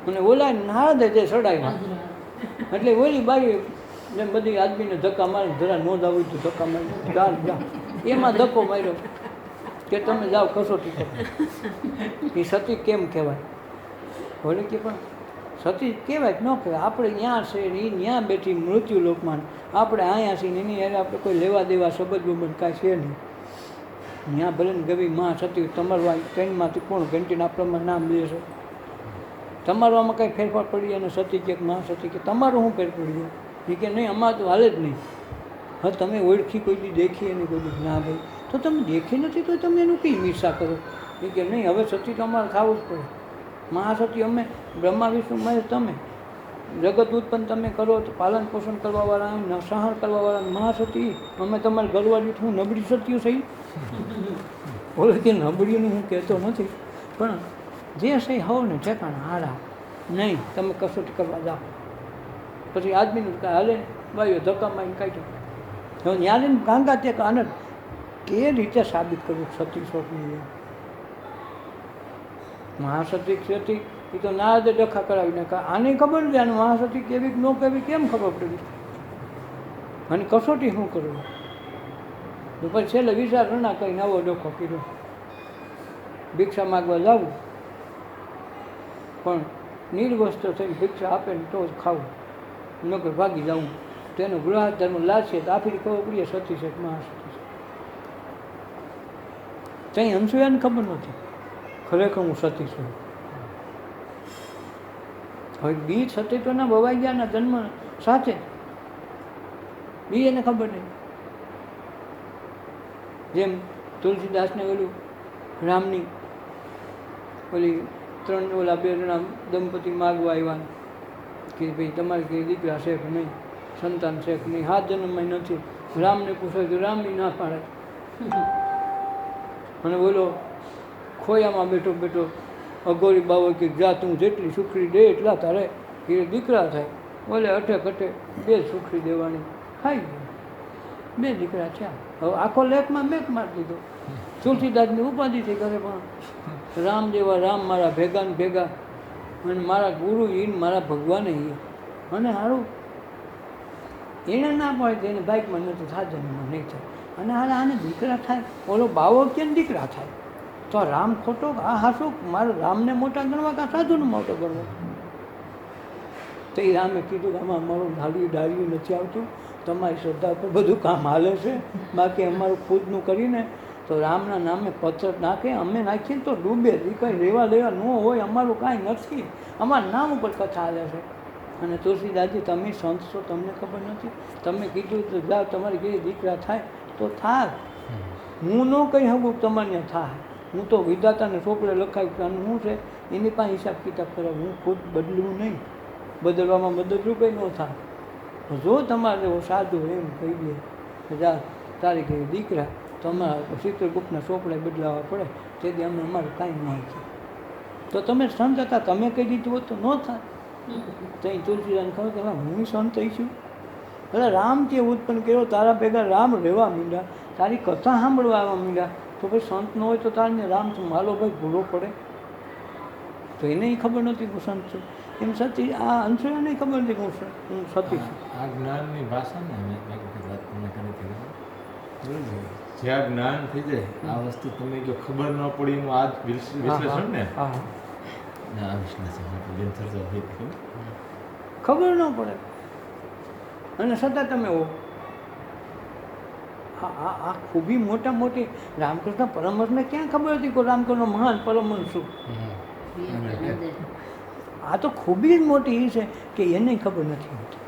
અને ઓલા નારદે જે ચડાવ્યા એટલે ઓલી બાઈ જેમ બધી આદમીને ધક્કા મારી, જરા નો જાવ તો ધક્કા મારી ચાલ જા, એમાં ધક્કો માર્યો કે તમે જાઓ કસોટી કરો. એ સતી કેમ કહેવાય? ભલે કે પણ સતી કહેવાય ન કહેવાય. આપણે ત્યાં છે એ ત્યાં બેઠી મૃત્યુલોકમાં, આપણે અહીંયા છીએ એની યારે આપણે કોઈ લેવા દેવા સંબંધ બંધ કાંઈ છે નહીં. ત્યાં ભલે ને ગવી માં સતી, તમારું આ ટ્રેનમાંથી કોણ ઘંટીના પ્રમાણે નામ લે છે? તમારું આમાં કાંઈ ફેરફાર પડી અને સતી કે માં સતી કે તમારું શું ફેર પડી ગયો? એ કે નહીં, અમારે તો હાલે જ નહીં. હવે તમે ઓળખી કોઈ દી દેખી એની કોઈ દી ના ભાઈ, તો તમે દેખી નથી તો તમે એનું કંઈ મીસા કરો? એ કે નહીં, હવે સતી તો અમારે ખાવું જ પડે. મહાસતી અમે, બ્રહ્મા વિષ્ણુ મહેશ તમે, જગત ઉત્પન્ન તમે કરો તો પાલન પોષણ કરવાવાળા, સહાર કરવાવાળા મહાસતી અમે તમારે ઘરવાળી હું નબળી સતીઓ થઈ? બોલે કે નબળીનું હું કહેતો નથી, પણ જે સહી હોવ ને ઠેકાણા હારા નહીં તમે કસોટી કરવા જાઓ. પછી આદમીનું કાંઈ હાલે ભાઈઓ ધક્કા મારીને કાઢ્યો. હવે ત્યાં લઈને ગાંગા તે આને કે રીતે સાબિત કરવું સતી સોટની મહાસતી સતી એ તો ના જ ડખા કરાવી નાખા. આને ખબર નથી આને મહાસતી કેવી ન કેવી કેમ ખબર પડી અને કસોટી શું કરવું. તો પછી છેલ્લે વિચાર રણા કરીને આવો ડખો કર્યો. ભિક્ષા માગવા જવું પણ નિર્વસ્ત્ર થઈને ભિક્ષા આપે ને તો જ ખાવું, નકર ભાગી જવું. તેનો ગૃહસ્થ ધર્મ લાગશે તો આફરી ખબર પડીએ સતી છે મહાસતી છે. ત્યાં અનસૂયાને ખબર નથી ખરેખર હું સતી છું. હવે બી સતી તો ના ભવાઈ ગયા જન્મ સાથે બી એને ખબર નહીં. જેમ તુલસીદાસને ઓલું રામની ઓલી 3 ઓલા 2 જણા દંપતી માગવા આવ્યા કે ભાઈ તમારે કંઈ દીકરા છે કે નહીં, સંતાન છે કે નહીં, 7 જન્મમાં નથી. રામને પૂછે તો રામની ના પાડે. અને બોલો ખોયામાં બેઠો બેઠો અઘોરી બાવો કે જા તું જેટલી સુખડી દે એટલા તારે એ દીકરા થાય. બોલે અઠે કઠે 2 સુખડી દેવાની, ખાઈ ગયો. 2 દીકરા થયા. હવે આખો લેખમાં મેક મારી દીધો. તુલસીદાસની ઉપાધિ થઈ કરે પણ રામ જેવા રામ મારા ભેગા ને ભેગા અને મારા ગુરુ એ મારા ભગવાન એ અને સારું એને ના પડે એને બાઇકમાં નથી સાધનમાં નહીં થાય. અને હાલ આને દીકરા થાય, ઓલો બાવો કેમ દીકરા થાય? તો રામ ખોટો આ હાસું મારે રામને મોટા ગણવા કાં સાધુને મોટો ગણવો? તો એ રામે કીધું કે આમાં અમારું ડાળ્યું ડાળ્યું નથી આવતું, તમારી શ્રદ્ધા પર બધું કામ હાલે છે, બાકી અમારું ખુદનું કરીને તો રામના નામે પથ્થર નાખે અમે નાખીએ તો ડૂબે. એ કંઈ લેવા દેવા ન હોય, અમારું કાંઈ નથી, અમારા નામ ઉપર કથા હાલે છે. અને તુલસીદાસજી તમે સંત છો, તમને ખબર નથી? તમે કીધું તો જાઓ તમારી કઈ દીકરા થાય તો થાય. હું ન કહી શકું તમારે થાય. હું તો વિધાતાને ચોપડે લખાયું અને શું છે એની પાસે હિસાબ કિતાબ કરાવું. હું ખુદ બદલું નહીં, બદલવામાં મદદરૂપ કંઈ ન થાય. જો તમારે એવો સાધુ એમ કહી દે કે જા તારી કઈ દીકરા તો અમારા ચિત્રગુપ્તના ચોપડે બદલાવવા પડે, તેથી અમે અમારું કાંઈ ન થાય. તો તમે સંત હતા, તમે કહી દીધું હોત તો ન થાય. ત્યાં તુલસીદાસને ખબર કે હું સંત થઈ છું. એટલે રામ તે ઉત્પન્ન કર્યો, તારા ભેગા રામ રહેવા માંડ્યા, તારી કથા સાંભળવા આવવા માંડ્યા. તો ભાઈ સંત ન હોય તો તારને રામ તો માલો ભાઈ ભૂલો પડે. તો એને ખબર નથી હું સંત છું. એમ સતી આ અંશુયાને ખબર નથી હું સતી છું. આ જ્ઞાનની ભાષા ને મેં એક વખત વાત તમને કરી હતી. જે આ જ્ઞાન થઈ જાય આ વસ્તુ તમે જો ખબર ન પડી એનું આ વિશ્લેષણ ને હા આ વિશ્લેષણ બેન થતા થઈ ખબર ન પડે અને છતાં તમે હો આ ખૂબી મોટા મોટી રામકૃષ્ણ પરમહંસને ક્યાં ખબર હતી કે રામકૃષ્ણ મહાન પરમહંસ છું? આ તો ખૂબી જ મોટી એ છે કે એને ખબર નથી હોતી.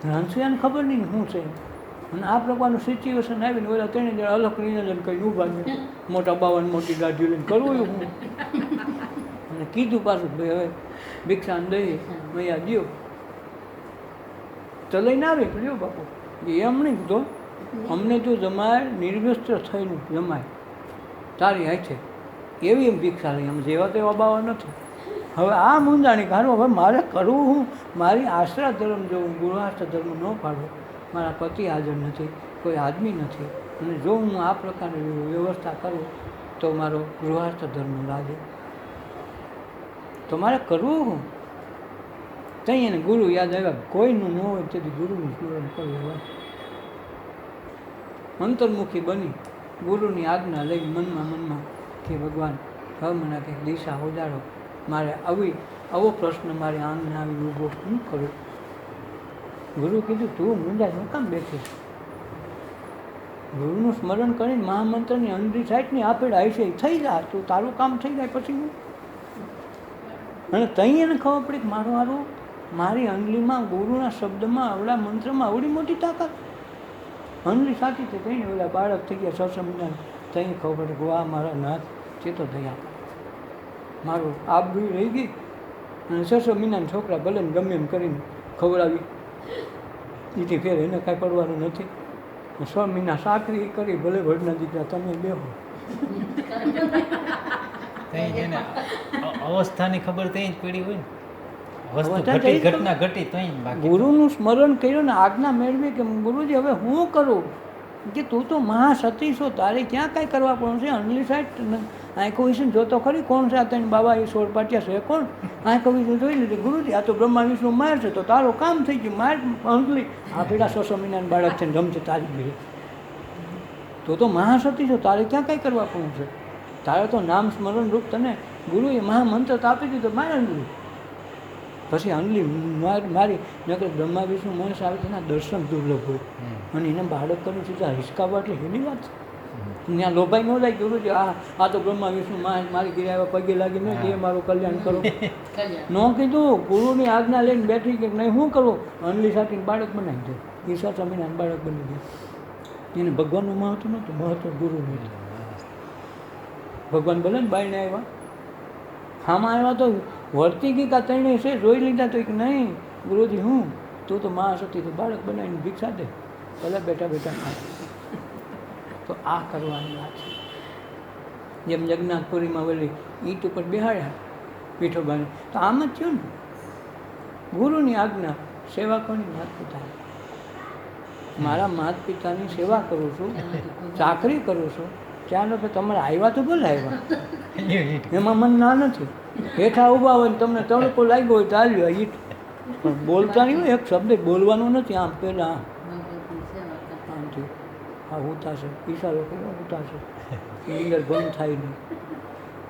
રામસુયાને ખબર નહીં શું છે. અને આ પ્રકારનું સિચ્યુએશન આવીને ઓલા 3 જણા અલગ નિવેદન કરીને ઊભા છે, મોટા બાવન મોટી ગાડીઓ લઈને કરવું હું. અને કીધું પાછું ભાઈ હવે ભિક્ષાને દઈ મૈયા દ્યો તો લઈને આવી લ્યો બાપુ. એમ નહીં કીધો અમને જો જમાય નિર્વસ્ત્ર થઈને જમાય તારી હાથે એવી એમ ભિક્ષા લઈ, આમ જેવા તેવા બાવા નથી. હવે આ મૂંઝાણી કાઢો, હવે મારે કરવું હું મારી આશ્રા ધર્મ જો હું ગૃહસ્થ ધર્મ ન પાડું, મારા પતિ હાજર નથી, કોઈ આદમી નથી, અને જો હું આ પ્રકારની વ્યવસ્થા કરું તો મારો ગૃહસ્થ ધર્મ લાગે, તો મારે કરવું હું. ત્યાં એને ગુરુ યાદ આવ્યા, કોઈનું ન હોય તેથી ગુરુનું સ્મરણ કરવું. અંતર્મુખી બની ગુરુની આજ્ઞા લઈ મનમાં કે ભગવાન હવે મને કંઈક દિશા ઉજાડો, મારે આવો પ્રશ્ન મારી આંગણે આવી ઊભો શું કરું? ગુરુ કીધું તું મૂંઝા શું કામ બેઠીશ? ગુરુનું સ્મરણ કરીને મહામંત્રની અંદરી સાઈડની આપેડ આવી છે થઈ જાય, તું તારું કામ થઈ જાય પછી હું. અને ત્યાં એને ખબર પડી કે મારી અંગલીમાં ગુરુના શબ્દમાં આવડા મંત્રમાં આવડી મોટી તાકાત. અંગલી સાચી છે કહીને ઓલા બાળક થઈ ગયા 6 મહિના, ત્યાં ખબર પડે કે વાહ મારા નાથ ચેતો થયા, મારું આબરૂ રહી ગઈ. અને 6 મહિનાના છોકરા ભલે ને ગમે એમ કરીને ખવડાવી એથી ફેર એને કાંઈ પડવાનું નથી. 6 મહિના સાકરી કરી ભલે ભરના દીકરા તમે બેહો. ત્યાં જેને અવસ્થાની ખબર ત્યાં જ પડી હોય ને વસ્તુ વધારે ઘટી, જઈ જ ઘટના ઘટી તોય બાકી ગુરુનું સ્મરણ કર્યું ને આજ્ઞા મેળવી કે ગુરુજી હવે હું કરું કે તું તો મહાસતી છો, તારે ક્યાં કાંઈ કરવા પડે છે? અંજલી સાહેબ આંખો વિશે જોતો ખરી કોણ છે આ તને બાબા એ સોળ પાટિયા છે કોણ? આંખો વિશે જોઈ લીધી ગુરુજી આ તો બ્રહ્મા વિષ્ણુ માર છે, તો તારો કામ થઈ ગયું માર અંજલી આ પેલા 600 મહિનાના બાળક છે ને રમશે તારી ભીડે, તો મહાસતી છો, તારે ક્યાં કાંઈ કરવા પડે છે? તારે તો નામ સ્મરણ રૂપ તને ગુરુએ મહામંત્ર તો આપી દીધો માર અંજલી. પછી અંજલી મારી નકર બ્રહ્મા વિષ્ણુ મહેશ આવે તેના દર્શન દુર્લભ હોય અને એને બાળક કરી સીધા હિસકાવા એટલે એની વાત છે. ત્યાં લોભાઈ ન જાય ગુરુજી આ તો બ્રહ્મા વિષ્ણુ મારી ઘરે આવ્યા પગે લાગીને એ મારું કલ્યાણ કરો. ન કીધું ગુરુની આજ્ઞા લઈને બેઠી કે નહીં શું કરું? અંજલી સાથે બાળક બનાવી દે, ઈશા સ્વામીના બાળક બની દે. એને ભગવાનનું મહત્વ નહોતું, મહત્વ ગુરુનું હતું. ભગવાન ભલે ને બાઈને આવ્યા, આમાં આવ્યા તો વર્તી ગઈ કા તણે છે જોઈ લીધા તો કે નહીં ગુરુજી હું તું તો મહાસતી તો બાળક બનાવીને ભિક્ષા દે, ભલે બેઠા બેઠા ખા. તો આ કરવાની વાત છે. જેમ જગન્નાથપુરીમાં વળી ઈંટ ઉપર બેહાડ્યા પીઠોબાને, તો આમ જ થયું ને. ગુરુની આજ્ઞા સેવા કોની? માત પિતાની. મારા માત પિતાની સેવા કરું છું, ચાકરી કરું છું. ચાલો કે તમારે આવ્યા તો ભલે આવ્યા, એમાં મન ના નથી. હેઠા ઊભા હોય ને તમને તડકો લાગ્યો હોય તો હાલ્યો ઈટ, પણ બોલતા નહીં હોય, એક શબ્દ બોલવાનું નથી. આમ પહેલાં આમથી આ ઉતાશે ઈશારો કર્યો ઉતાશે, નીંદર ભંગ થાય નહીં.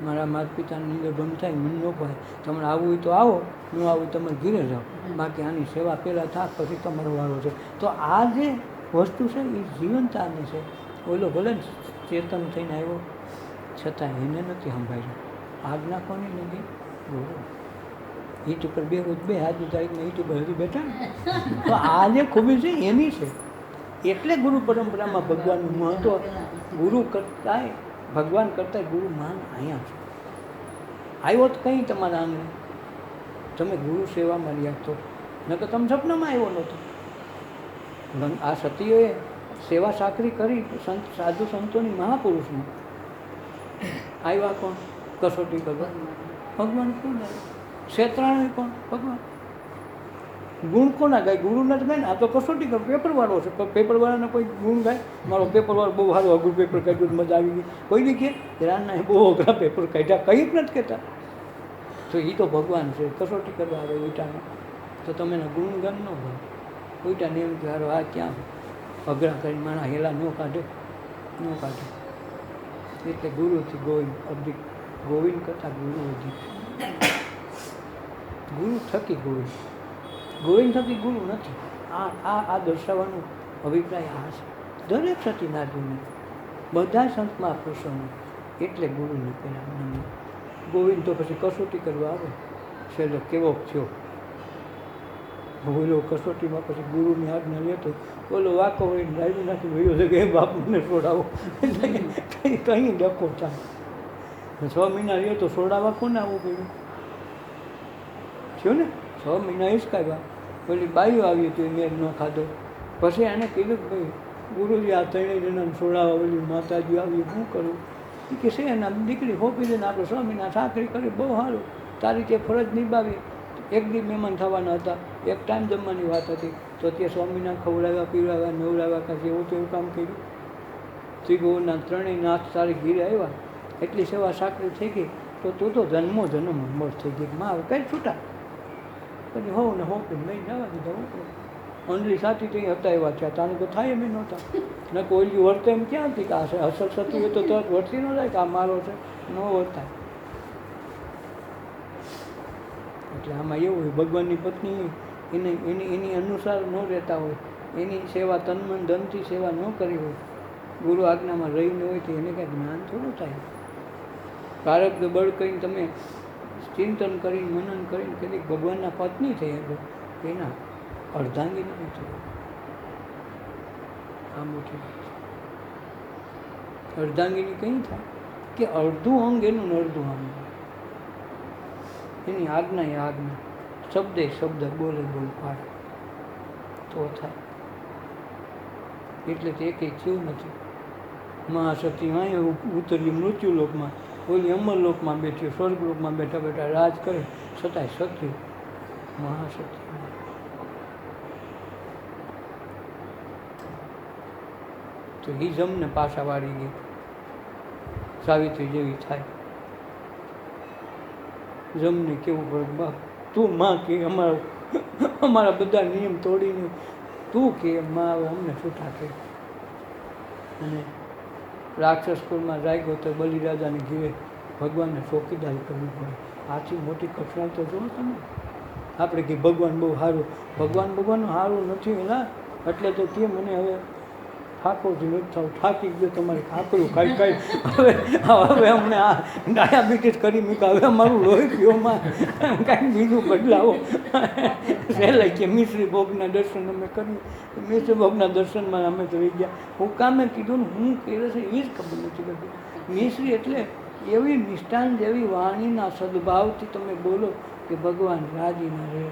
મારા માતા પિતાની નીંદર ભંગ થાય મન ન પાય. તમારે આવવું હોય તો આવો, ન આવું તમારે ઘીરે જાઓ, બાકી આની સેવા પહેલાં થાક પછી તમારો વારો છે. તો આ જે વસ્તુ છે એ જીવનતાની છે. ઓલો ભલે ચેતન થઈને આવ્યો છતાં એને નથી સંભાળ્યું. આજ્ઞા કોની નથી? ગુરુ. ઈટ ઉપર બે રોજ બે આજની તારીખમાં ઈટ ઉપર હજી બેઠા ને, તો આ જે ખૂબી છે એની છે. એટલે ગુરુ પરંપરામાં ભગવાનનું મહત્વ ગુરુ કરતાંય ભગવાન કરતાંય ગુરુ માન અહીંયા છે. આવ્યો તો કંઈ તમારા આંગણે તમે ગુરુ સેવામાં રહ્યા તો, નકર તમે સપનામાં આવ્યો નહોતો. આ સતીઓએ સેવા સાકરી કરી સંત સાધુ સંતોની મહાપુરુષમાં. આવ્યા કોણ? કસોટી કરવા ભગવાન કોણ આવે? ક્ષેત્રાણી કોણ? ભગવાન. ગુણ કોના ગાય? ગુરુના જ ગાય ને. આ તો કસોટી કરો, પેપરવાળો છે, પણ પેપરવાળાને કોઈ ગુણ ગાય? મારો પેપરવાળો બહુ સારું અઘરું પેપર કાઢ્યું, મજા આવી ગઈ. કોઈ બી કહે રાનના બહુ અઘરા પેપર કાઢ્યા, કંઈ જ નથી કહેતા. તો એ તો ભગવાન છે, કસોટી કરવા આવે ઉલટાને. તો તમે એના ગુણગાન ન હોય. ઉલટાને એમ કે હારો આ ક્યાં અઘરા કરીને માણા હેલા ન કાઢે. એટલે ગુરુથી ગોવિંદ અધિક, ગોવિંદ કરતાં ગુરુ અધિક. ગુરુ થકી ગોવિંદ, ગોવિંદ થકી ગુરુ નથી. આ દર્શાવવાનો અભિપ્રાય આ છે. દરેક સતીનાથજીને બધા સંત મહાપુરુષોને એટલે ગુરુને પહેલાં નમે. ગોવિંદ તો પછી કસોટી કરવા આવે, છેલ્લો કેવો થયો બોલો કસોટીમાં પછી ગુરુની આજ્ઞા લેતો બોલો વાકો હોય રાજી નાખી વયો છે કે એ બાપને છોડાવો, કંઈ ડકો ચાલે. 6 મહિના રહ્યો તો છોડાવવા કોને આવવું પડ્યું? થયું ને 6 મહિના હિસકાવ્યા. પેલી બાઈઓ આવી હતી મેં ન ખાધો. પછી એને કીધું કે ભાઈ ગુરુજી આ ત્રણેય જણાને છોડાવવા ઓલી માતાજી આવી શું કરું? એ કે છે એના દીકરી હોપી દઈને આપણે 6 મહિના સાકરી કરી, બહુ સારું તારી તે ફરજ નિભાવી. એક દી મહેમાન થવાના હતા, એક ટાઈમ જમવાની વાત હતી, તો તે સ્વામીના ખવડાવ્યા પીવડાવ્યા નવડાવ્યા કાંઈ એવું તેવું કામ કર્યું. ત્રિભુવનના ત્રણેય નાથ તારી ઘીરે આવ્યા, એટલી સેવા સાકરી થઈ ગઈ. તો તું તો જન્મો જન્મ મર થઈ ગઈ. માં હવે કઈ છૂટા પછી હોવ ને હોવ લઈ જવા દીધા. હું અંજલી સાથી ત્યાં હતા એવા થયા, તાને તો થાય એમ નહોતા. ને કોઈ વર્તે એમ ક્યાં હતી કે આ અસલ સતી હોય તો તરત વર્તી ન જાય કે આ મારો છે, ન વર્તાય. એટલે આમાં એવું હોય ભગવાનની પત્ની એની અનુસાર ન રહેતા હોય, એની સેવા તનમન ધનથી સેવા ન કરી હોય, ગુરુ આજ્ઞામાં રહીને હોય તો એને કાંઈ જ્ઞાન થોડું થાય. કારક બળ કરીને તમે ચિંતન કરીને મનન કરીને કદી ભગવાનના પત્ની થઈ શકો, એના અર્ધાંગી નહીં થઈ. આ મોટી વાત છે. અર્ધાંગીની કંઈ થાય કે અડધું અંગ એનું ને અડધું અંગ એની આજ્ઞા એ આજ્ઞા, શબ્દે શબ્દ બોલે બોલ પાડે તો થાય. એટલે તે કંઈ થયું નથી. મહાસતી અહીંયા ઉતરી મૃત્યુલોકમાં, ઓલી અમરલોકમાં બેઠી, સ્વર્ગલોકમાં બેઠા બેઠા રાજ કરે, છતાંય સતી મહાસત્ય. તો એ જમને પાછા વાળી ગઈ, સાવિત્રી જેવી થાય. જમને કેવું પડે, બા તું માં કે અમારા બધા નિયમ તોડીને તું કે માં હવે અમને છૂટા કે. અને રાક્ષસ કુળમાં જાગ્યો તો બલિરાજાને ઘીરે ભગવાનને ચોકીદારી કરવી પડે. આથી મોટી કઠણાઈ તો જુઓ તમે. આપણે કે ભગવાન બહુ સારું, ભગવાનનું સારું નથી એના એટલે તો કે મને હવે ઠાકોરજી નથી થવું, થાકી ગયો તમારે ઠાકરું ખાઈ હવે અમને આ ડાયાબિટીસ કરી મૂકા, હવે અમારું લોહી પીઓમાં કાંઈ બીજું બદલાવો. સહેલાઈ કે મિશ્રી ભોગના દર્શન અમે કર્યું, મિશ્રી ભોગના દર્શનમાં અમે તો રહી ગયા. હું કામે કીધું ને હું કહે છે એ જ ખબર નથી પડતી. મિશ્રી એટલે એવી નિષ્ઠાન જેવી વાણીના સદભાવથી તમે બોલો કે ભગવાન રાજીના રહે.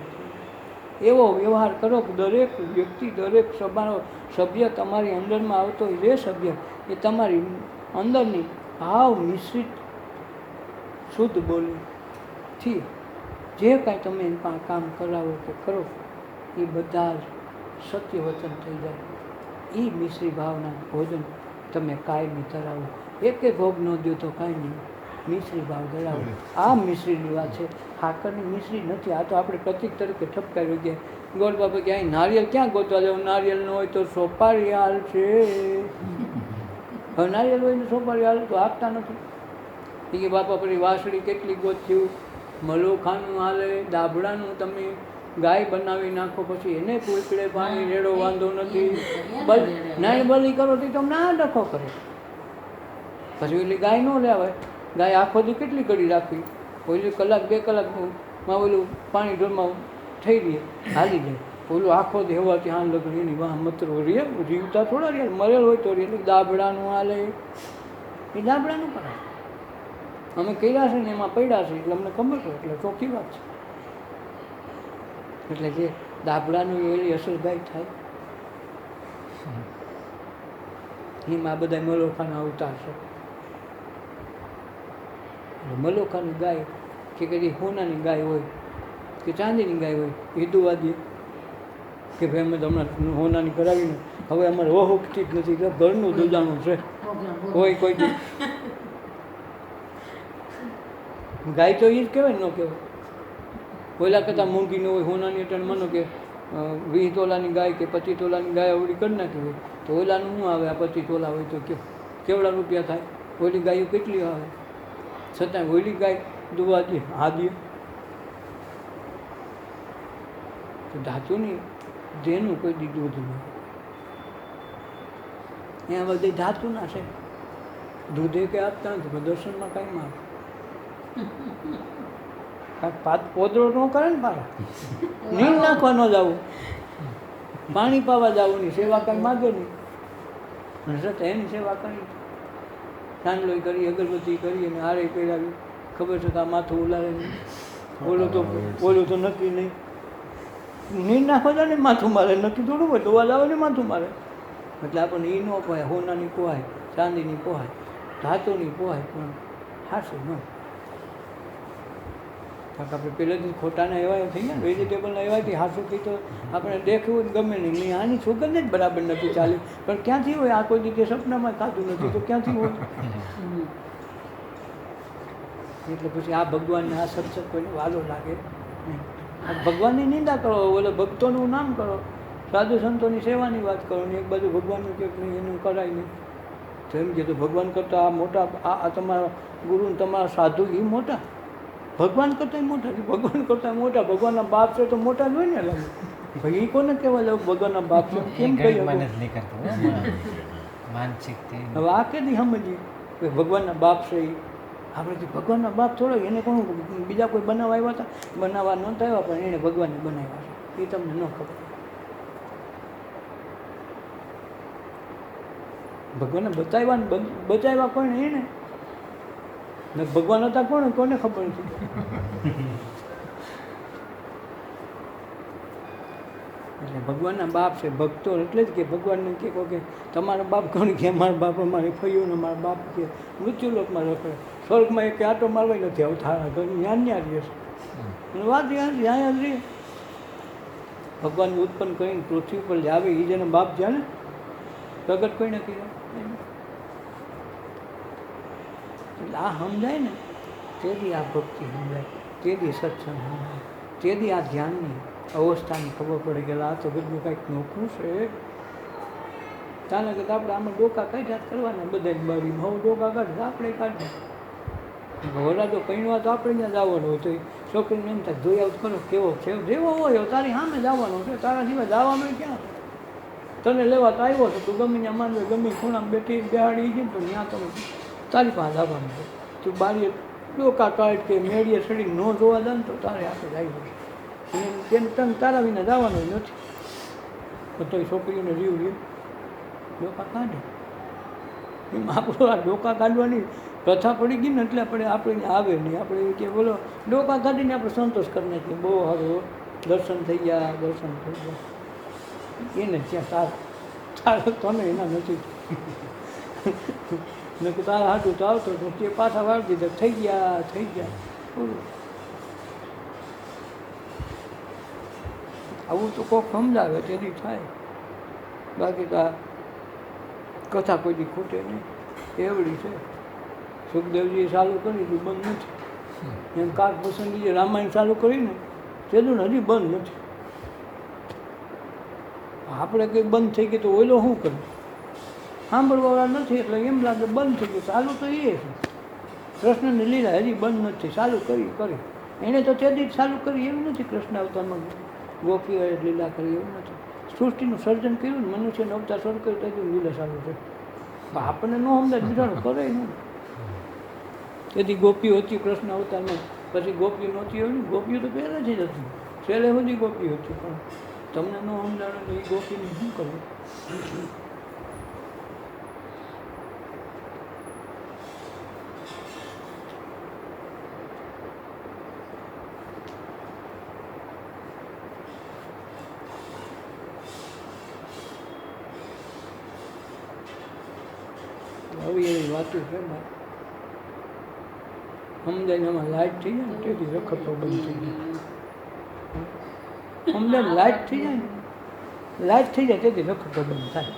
એવો વ્યવહાર કરો કે દરેક વ્યક્તિ, દરેક સભાનો સભ્ય તમારી અંદરમાં આવતો હોય, જે સભ્ય એ તમારી અંદરની ભાવ મિશ્રિત શુદ્ધ બોલીથી જે કાંઈ તમે એની પાસે કામ કરાવો કે કરો એ બધા જ સત્ય વચન થઈ જાય. એ મિશ્રી ભાવના ભોજન તમે કાયમી ધરાવો. એકે ભોગ ન દો તો કાંઈ નહીં, મિશ્રી ભાવ ધરાવો. આ મિશ્રીની વાત છે, ખાકરની મિશ્રી નથી. આ તો આપણે પ્રતિક તરીકે ઠપકારી ગયા. ગોળ બાપા કે અહીં નારિયેલ ક્યાં ગોતવા જાવ, નારિયેલ ન હોય તો સોપારી હાલ છે. હવે નારિયેલ હોય ને સોપારી હાલ તો આપતા નથી. એ કે બાપા પછી વાસળી કેટલી ગોત્યું, મલોખાનું હાલે, દાબડાનું તમે ગાય બનાવી નાખો, પછી એને પૂછડે પાણી રેડો વાંધો નથી. નાય બલી કરો તો તમને આ ડખો કરે. પછી ઓલી ગાય ન લેવાય. ગાય આખો દી કેટલી ઘડી રાખવી, ઓલી કલાક 2 કલાકમાં ઓલું પાણી ઢોરમાં થઈ રહે, હાલી જાય. ઓલું આખો દી હવાથી હાલ લગડી એની વાહ મતરો રે, જીવતા થોડા રે, મરેલ હોય તો રે. એટલે દાબડાનું હાલે, એ દાબડાનું કરાય. અમે કર્યા છે ને એમાં પડ્યા છે એટલે અમને ખબર છે, એટલે ચોખ્ખી વાત છે. એટલે જે દાબડાનું એની અસર ગાય થાય, એમાં બધા મલોખાના અવતાર છે. મલોખાની ગાય કે કદી સોનાની ગાય હોય કે ચાંદીની ગાય હોય, એ દુવા દે કે ભાઈ અમે તો હમણાં સોનાની કરાવીને હવે અમારે વહુકતી જ નથી, કે ઘરનું દુજાણું છે હોય કોઈ દી. ગાય તો એ જ કહેવાય, ન કહેવાય. પહેલા કરતાં મોંઘી ન હોય સોનાની, એટલે માનો કે 20 તોલાની ગાય કે 25 તોલાની ગાય અવળી કરી નાખી હોય તો ઓલાનું શું આવે, આ 25 તોલા હોય તો કેવડા રૂપિયા થાય. ઓલી ગાયો કેટલી આવે, છતાં ઓલી ગાય દુવા દે, હા દે. તો ધાતુની દેહનું કોઈ દી દૂધ નહીં. અહીંયા બધે ધાતુના છે, દૂધે કે આપતા નથી, પણ દર્શનમાં કાંઈ માં કાંઈક પોદરો ન કરે ને પારા, નીર નાખવા ન જવું, પાણી પાવા જવું નહીં, સેવા કાંઈ માગે નહીં. અને છતાં એની સેવા કરી, ચાંદલોય કરી, અગરબત્તી કરી અને હારે પહેરાવી, ખબર છતાં માથું ઉલારે નહીં. બોલું તો નક્કી નહીં, નીર નાખવા જાય ને માથું મારે, નક્કી થોડું હોય ધોવા જાવ ને માથું મારે. એટલે આપણને એ ન પોહાય, સોનાની પોહાય, ચાંદીની પોહાય, ધાતુની પોહાય, પણ હાસું ન. કારણ કે આપણે પહેલેથી ખોટાના એવા થઈ ગયા, વેજીટેબલના એવાથી હાસું કંઈ તો આપણે દેખવું જ ગમે નહીં. આની સુગંધ જ બરાબર નથી ચાલી, પણ ક્યાંથી હોય? આ કોઈ રીતે સપનામાં ખાધું નથી તો ક્યાંથી હોય? એટલે પછી આ ભગવાનને આ સત્સંગ કોઈને વાલો લાગે નહીં. ભગવાનની નિંદા કરો, ઓલે ભક્તોનું નામ કરો, સાધુ સંતોની સેવાની વાત કરો ને એક બાજુ ભગવાનનું કંઈક નહીં એનું કરાય નહીં. તો એમ કીધું ભગવાન કરતાં આ મોટા, આ તમારા ગુરુ તમારા સાધુ એ મોટા, ભગવાન કરતાં મોટા, ભગવાન કરતાં મોટા. ભગવાનના બાપ છે તો મોટા જ હોય ને. લાગે ભાઈ એ કોને કહેવા જાવ ભગવાનના બાપ છે, કેમ કહી માનસિક. હવે આ કેદી સમજીએ કે ભગવાનના બાપ છે એ આપણે ભગવાનના બાપ થોડો, એને કોણ બીજા કોઈ બનાવવા આવ્યા હતા, બનાવવા નહોતા આવ્યા, પણ એણે ભગવાનને બનાવ્યા છે એ તમને ન ખબર. ભગવાનને બચાવ્યા કોને? એને ભગવાન હતા કોણ, કોને ખબર નથી. એટલે ભગવાનના બાપ છે ભક્તો, એટલે જ કે ભગવાનને કે તમારા બાપ કોણ કે અમારા બાપ અમારે ફયું ને અમારા બાપ કે મૃત્યુલોકમાં રખડે, સ્વર્ગમાં એક આટો મારવાય નથી આવતા, ઘરની ન્યા રહેશે. વાત ત્યાં જ રહે. ભગવાન ઉત્પન્ન કરીને પૃથ્વી પર લાવે એ જેનો બાપ જ્યાં ને પ્રગટ કોઈ નથી એટલે આ સમજાય ને તેથી આ ભક્તિ સમજાય, તેથી સત્સંગ સમજાય, તેથી આ ધ્યાનની અવસ્થાની ખબર પડે કે આ તો બધું કાંઈક નોખું છે. ચાલે કે આપણે આમાં ડોકા કાઢ્યા કરવાના બધાની બારીમાં હવે ડોકા કાઢે આપણે કાઢીએ વરાજો કહીવા તો આપણે ત્યાં જવાનું હોય તો છોકરીને એમ થાય જોઈ આવું કરો કેવો છે જેવો હોય તારી સામે જવાનું છે, તારા સિવાય જવાનું ક્યાં તને લેવા તો આવ્યો છો તું ગમે ત્યાં માનવે ગમે ખૂણામાં બેઠી બેહાડી છે તો ત્યાં તમે તારી પાસે આવવાનું છે. તું બારીએ ડોકા કાઢ કે મેળીએ સડી ન જોવા જાય ને તો તારે આપણે આવ્યું છે તેમ તને તારા વિના જવાનું નથી. તો એ છોકરીઓને રીવ ડોકા કાઢે એમ આપણું આ ડોકા કાઢવાની પ્રથા પડી ગઈ ને એટલે આપણે આવે નહીં. આપણે એવું કે બોલો ડોકા કાઢીને આપણે સંતોષ કરી નાખીએ બહુ સારું દર્શન થઈ ગયા એને ત્યાં તારે તને એના નથી ને તારા હાટું તો આવતો તો તે પાછા વાળી દીધા થઈ ગયા પૂરું. આવું તો કોક સમજાવે તેથી થાય, બાકી તો આ કથા કોઈથી ખૂટે નહીં એવડી છે. સુખદેવજીએ ચાલુ કરી હતું બંધ નથી, એમ કાક પસંદગીએ રામાયણ ચાલુ કરીને તેનું હજી બંધ નથી. આપણે કંઈક બંધ થઈ ગયું તો ઓઈલો શું કર્યું સાંભળવાવાળા નથી એટલે એમ લાગે બંધ થઈ ગયું. ચાલુ તો એ છે કૃષ્ણની લીલા હજી બંધ નથી, ચાલુ કરી એણે તો તેથી જ ચાલુ કરી એવું નથી. કૃષ્ણ અવતારમાં ગોપીઓએ લીલા કરી એવું નથી. સૃષ્ટિનું સર્જન કર્યું ને મનુષ્યનો અવતાર શરૂ કર્યું તેથી લીલા ચાલુ છે. આપણને ન સમજાય બીજાનું કરે નહીં. તેથી ગોપીઓ હતી કૃષ્ણ અવતારમાં, પછી ગોપીઓ નહોતી એવું નહીં. ગોપીઓ તો પહેલાંથી જ હતી, છેલ્લે બધી ગોપીઓ હતી, પણ તમને ન સમજાણે તો એ ગોપીને શું કરવું. આવી એવી વાતો છે ને સમજાય એમાં લાઇટ થઈ જાય ને તેથી રખડતો બંધ થઈ જાય. સમજાય લાઇટ થઈ જાય ને લાઇટ થઈ જાય તેથી રખડતો બંધ થાય.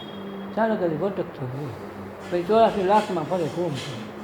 ચાલો કદી ભટકતો હોય પછી 84 લાખમાં ફરે કોમ થાય.